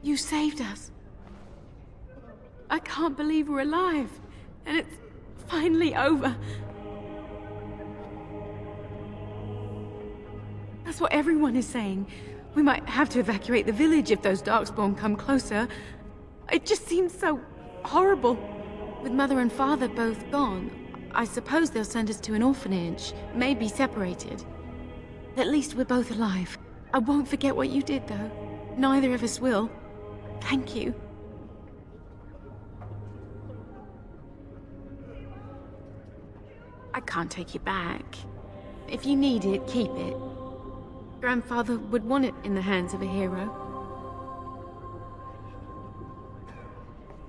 You saved us. I can't believe we're alive. And it's finally over. That's what everyone is saying. We might have to evacuate the village if those Darkspawn come closer. It just seems so horrible. With Mother and Father both gone, I suppose they'll send us to an orphanage, maybe separated. At least we're both alive. I won't forget what you did, though. Neither of us will. Thank you. I can't take it back. If you need it, keep it. Grandfather would want it in the hands of a hero.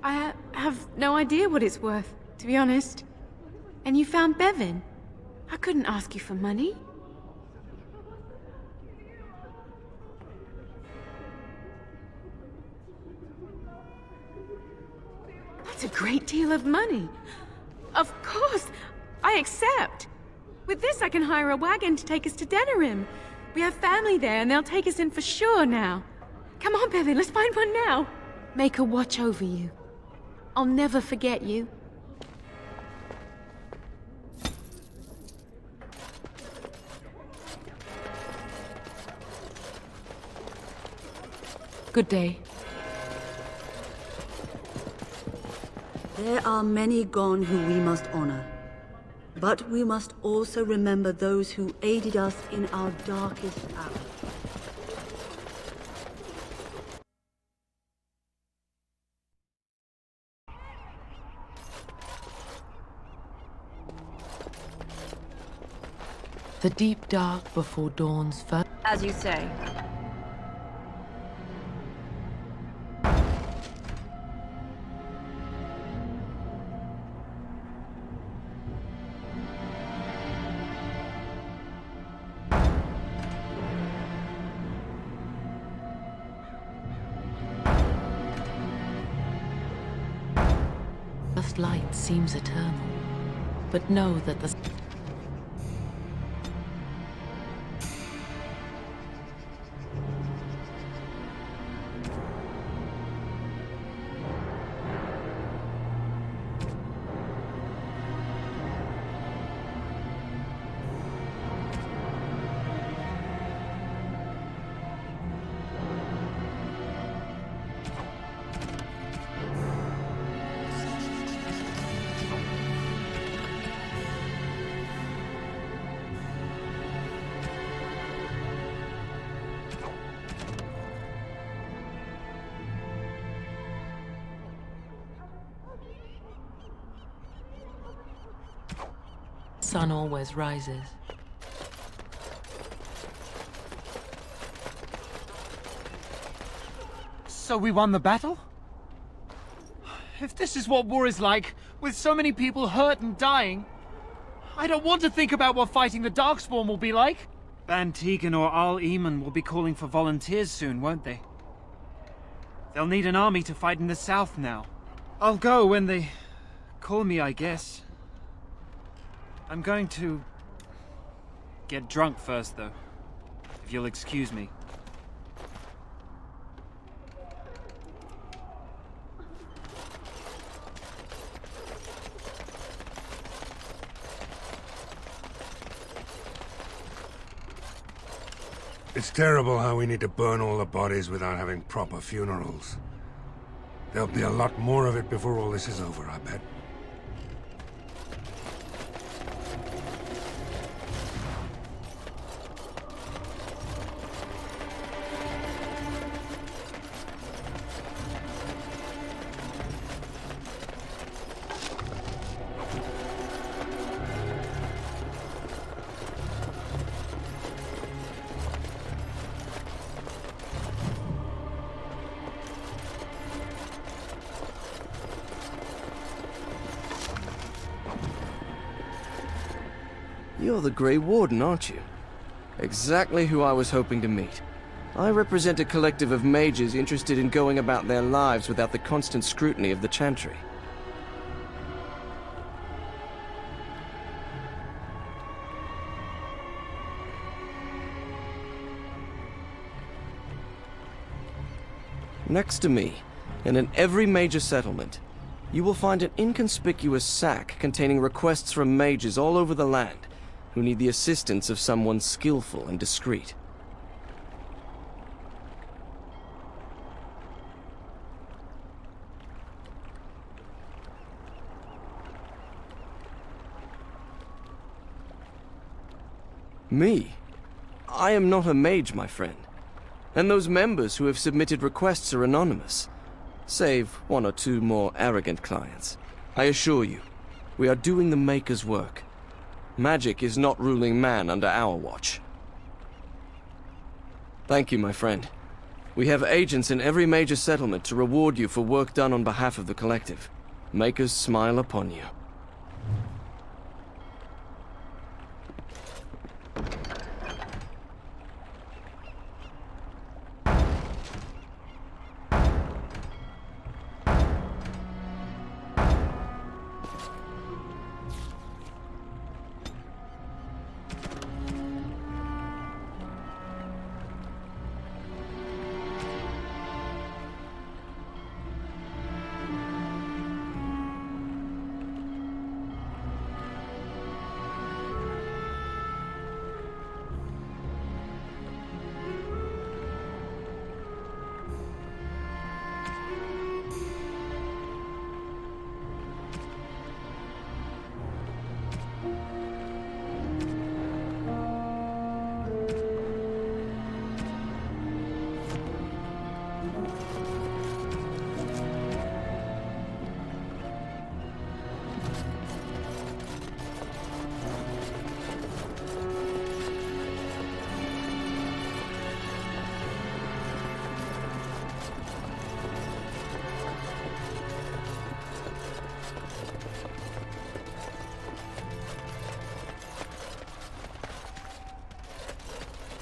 I have no idea what it's worth, to be honest. And you found Bevan. I couldn't ask you for money. That's a great deal of money. Of course, I accept. With this, I can hire a wagon to take us to Denerim. We have family there, and they'll take us in for sure now. Come on, Bevan, let's find one now. Make her watch over you. I'll never forget you. Good day. There are many gone who we must honor. But we must also remember those who aided us in our darkest hour. The deep dark before dawn's first... As you say. First light seems eternal, but know that the... sun always rises. So we won the battle? If this is what war is like, with so many people hurt and dying, I don't want to think about what fighting the Darkspawn will be like. Ban Tegan or Al Eamon will be calling for volunteers soon, won't they? They'll need an army to fight in the south now. I'll go when they call me, I guess. I'm going to get drunk first, though, if you'll excuse me. It's terrible how we need to burn all the bodies without having proper funerals. There'll be a lot more of it before all this is over, I bet. You're the Grey Warden, aren't you? Exactly who I was hoping to meet. I represent a collective of mages interested in going about their lives without the constant scrutiny of the Chantry. Next to me, and in every major settlement, you will find an inconspicuous sack containing requests from mages all over the land who need the assistance of someone skillful and discreet. Me? I am not a mage, my friend. And those members who have submitted requests are anonymous, save one or two more arrogant clients. I assure you, we are doing the Maker's work. Magic is not ruling man under our watch. Thank you, my friend. We have agents in every major settlement to reward you for work done on behalf of the collective. Makers smile upon you.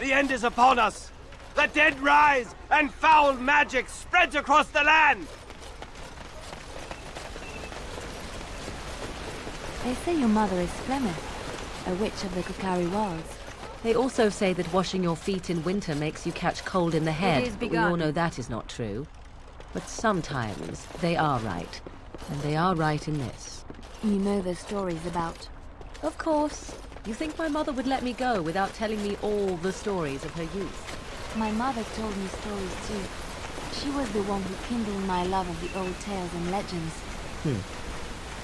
The end is upon us! The dead rise, and foul magic spreads across the land! They say your mother is Flemeth, a witch of the Kukari Wilds. They also say that washing your feet in winter makes you catch cold in the head, but we all know that is not true. But sometimes they are right, and they are right in this. You know the stories about... Of course. You think my mother would let me go without telling me all the stories of her youth? My mother told me stories too. She was the one who kindled my love of the old tales and legends.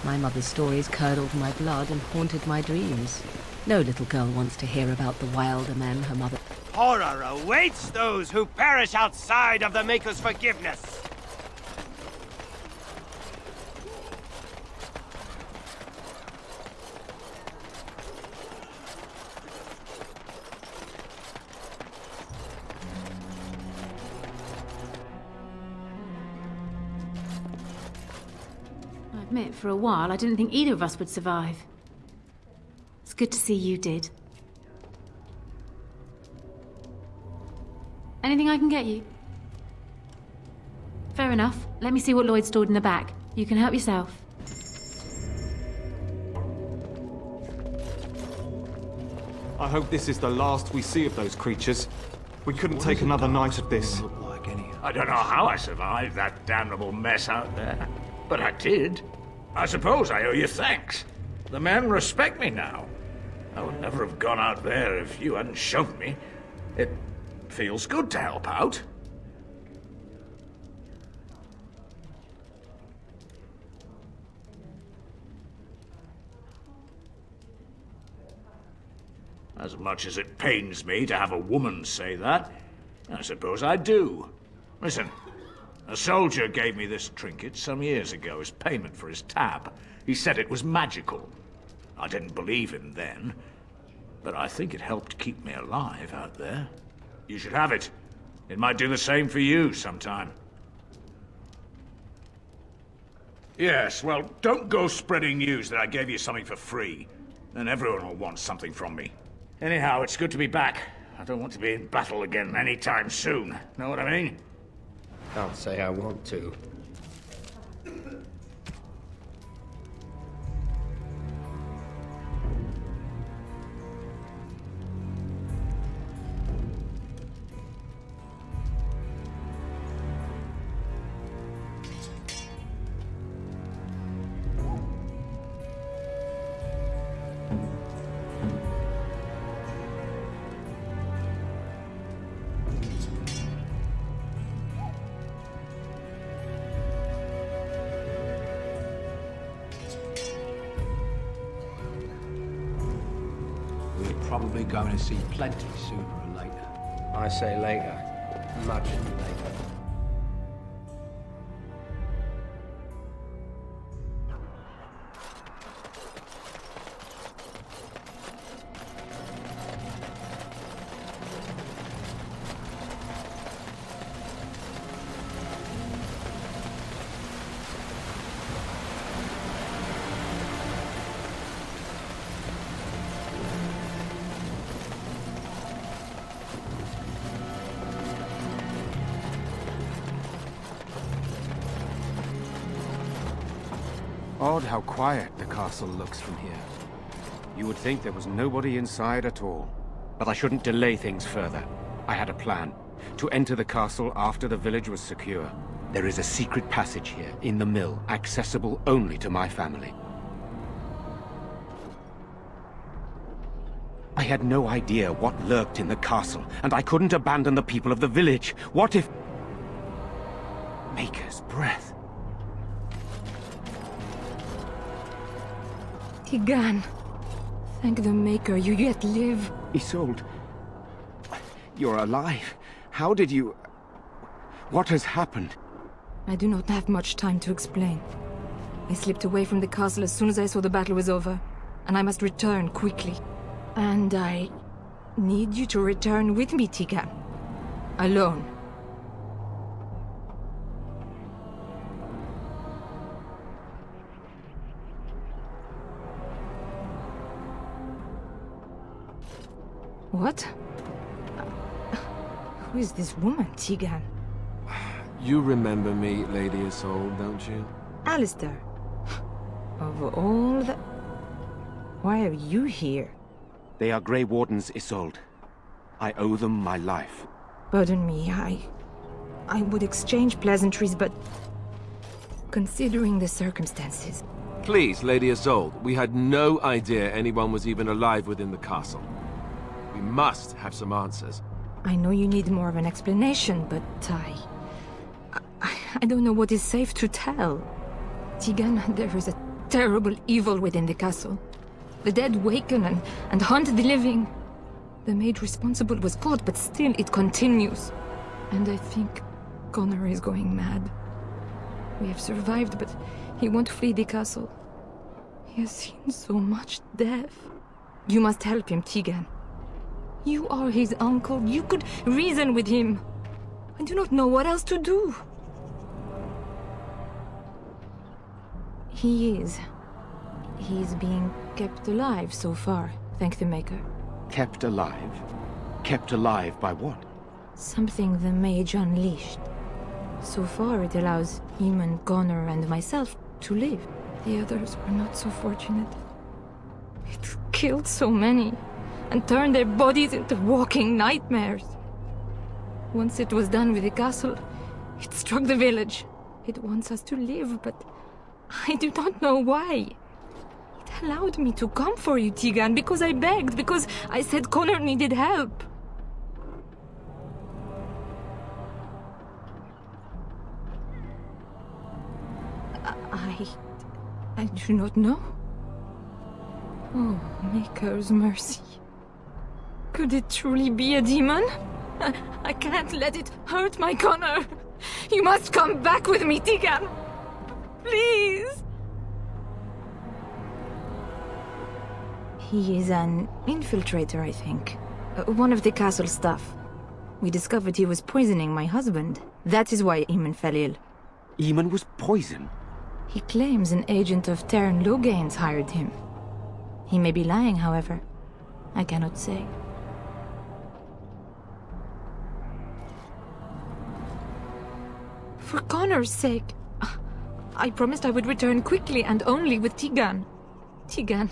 My mother's stories curdled my blood and haunted my dreams. No little girl wants to hear about the wilder men her mother... Horror awaits those who perish outside of the Maker's forgiveness! I admit, for a while, I didn't think either of us would survive. It's good to see you did. Anything I can get you? Fair enough. Let me see what Lloyd stored in the back. You can help yourself. I hope this is the last we see of those creatures. We couldn't take another night of this. I don't know how I survived that damnable mess out there, but I did. I suppose I owe you thanks. The men respect me now. I would never have gone out there if you hadn't shown me. It feels good to help out. As much as it pains me to have a woman say that, I suppose I do. Listen, a soldier gave me this trinket some years ago as payment for his tab. He said it was magical. I didn't believe him then, but I think it helped keep me alive out there. You should have it. It might do the same for you sometime. Yes, well, don't go spreading news that I gave you something for free. Then everyone will want something from me. Anyhow, it's good to be back. I don't want to be in battle again anytime soon. Know what I mean? Can't say I want to. Probably going to see plenty sooner or later. I say later. Much later. Odd how quiet the castle looks from here. You would think there was nobody inside at all. But I shouldn't delay things further. I had a plan. To enter the castle after the village was secure. There is a secret passage here, in the mill, accessible only to my family. I had no idea what lurked in the castle, and I couldn't abandon the people of the village. What if... Maker's breath. Tigan, thank the Maker you yet live. Isolde, you're alive. How did you... What has happened? I do not have much time to explain. I slipped away from the castle as soon as I saw the battle was over, and I must return quickly. And I need you to return with me, Tigan. Alone. What? Who is this woman, Tegan? You remember me, Lady Isolde, don't you? Alistair. Of all the... Why are you here? They are Grey Wardens, Isolde. I owe them my life. Pardon me, I would exchange pleasantries, but... Considering the circumstances... Please, Lady Isolde, we had no idea anyone was even alive within the castle. We must have some answers. I know you need more of an explanation, but I don't know what is safe to tell. Tegan, there is a terrible evil within the castle. The dead waken and haunt the living. The maid responsible was caught, but still it continues. And I think Connor is going mad. We have survived, but he won't flee the castle. He has seen so much death. You must help him, Tegan. You are his uncle. You could reason with him. I do not know what else to do. He is being kept alive so far, thank the Maker. Kept alive? Kept alive by what? Something the mage unleashed. So far it allows Eamon, Connor, and myself to live. The others were not so fortunate. It killed so many, and turned their bodies into walking nightmares. Once it was done with the castle, it struck the village. It wants us to live, but I do not know why. It allowed me to come for you, Tegan, because I begged, because I said Connor needed help. I do not know. Oh, Maker's mercy. Could it truly be a demon? I can't let it hurt my Connor. You must come back with me, Tegan. Please. He is an infiltrator, I think. One of the castle staff. We discovered he was poisoning my husband. That is why Eamon fell ill. Eamon was poisoned? He claims an agent of Terran Logain's hired him. He may be lying, however. I cannot say. For Connor's sake, I promised I would return quickly and only with Tegan. Tegan,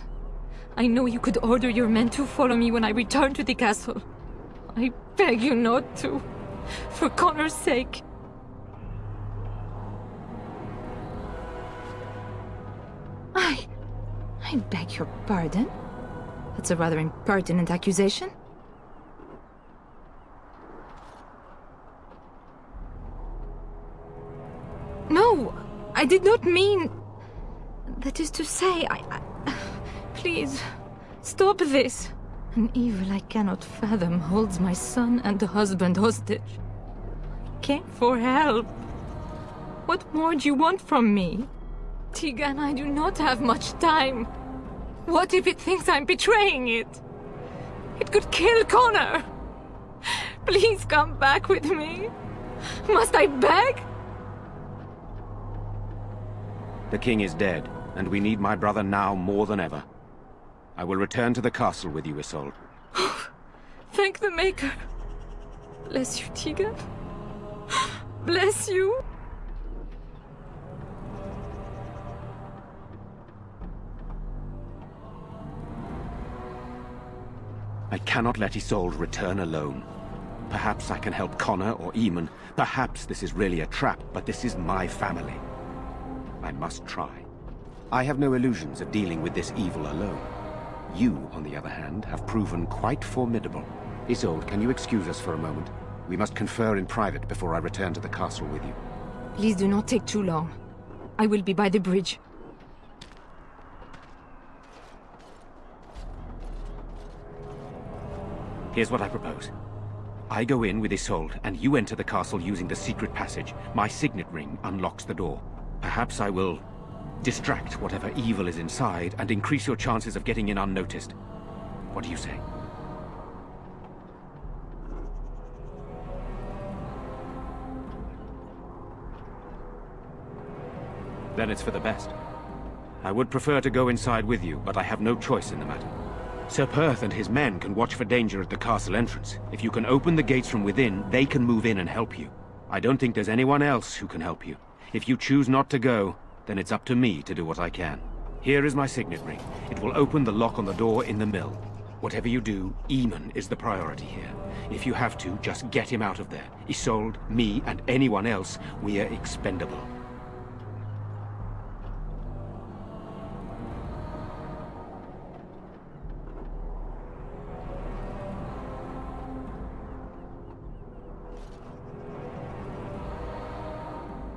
I know you could order your men to follow me when I return to the castle. I beg you not to. For Connor's sake. I beg your pardon? That's a rather impertinent accusation. No, I did not mean... That is to say, Please, stop this. An evil I cannot fathom holds my son and husband hostage. I came for help. What more do you want from me? Tegan, I do not have much time. What if it thinks I'm betraying it? It could kill Connor. Please come back with me. Must I beg? The king is dead, and we need my brother now more than ever. I will return to the castle with you, Isolde. Thank the Maker. Bless you, Tegan. Bless you. I cannot let Isolde return alone. Perhaps I can help Connor or Eamon. Perhaps this is really a trap, but this is my family. I must try. I have no illusions of dealing with this evil alone. You, on the other hand, have proven quite formidable. Isolde, can you excuse us for a moment? We must confer in private before I return to the castle with you. Please do not take too long. I will be by the bridge. Here's what I propose. I go in with Isolde, and you enter the castle using the secret passage. My signet ring unlocks the door. Perhaps I will distract whatever evil is inside and increase your chances of getting in unnoticed. What do you say? Then it's for the best. I would prefer to go inside with you, but I have no choice in the matter. Sir Perth and his men can watch for danger at the castle entrance. If you can open the gates from within, they can move in and help you. I don't think there's anyone else who can help you. If you choose not to go, then it's up to me to do what I can. Here is my signet ring. It will open the lock on the door in the mill. Whatever you do, Eamon is the priority here. If you have to, just get him out of there. Isolde, me, and anyone else, we're expendable.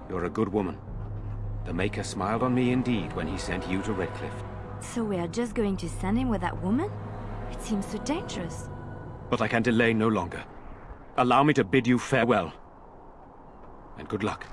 You're a good woman. The Maker smiled on me indeed when he sent you to Redcliffe. So we are just going to send him with that woman? It seems so dangerous. But I can delay no longer. Allow me to bid you farewell. And good luck.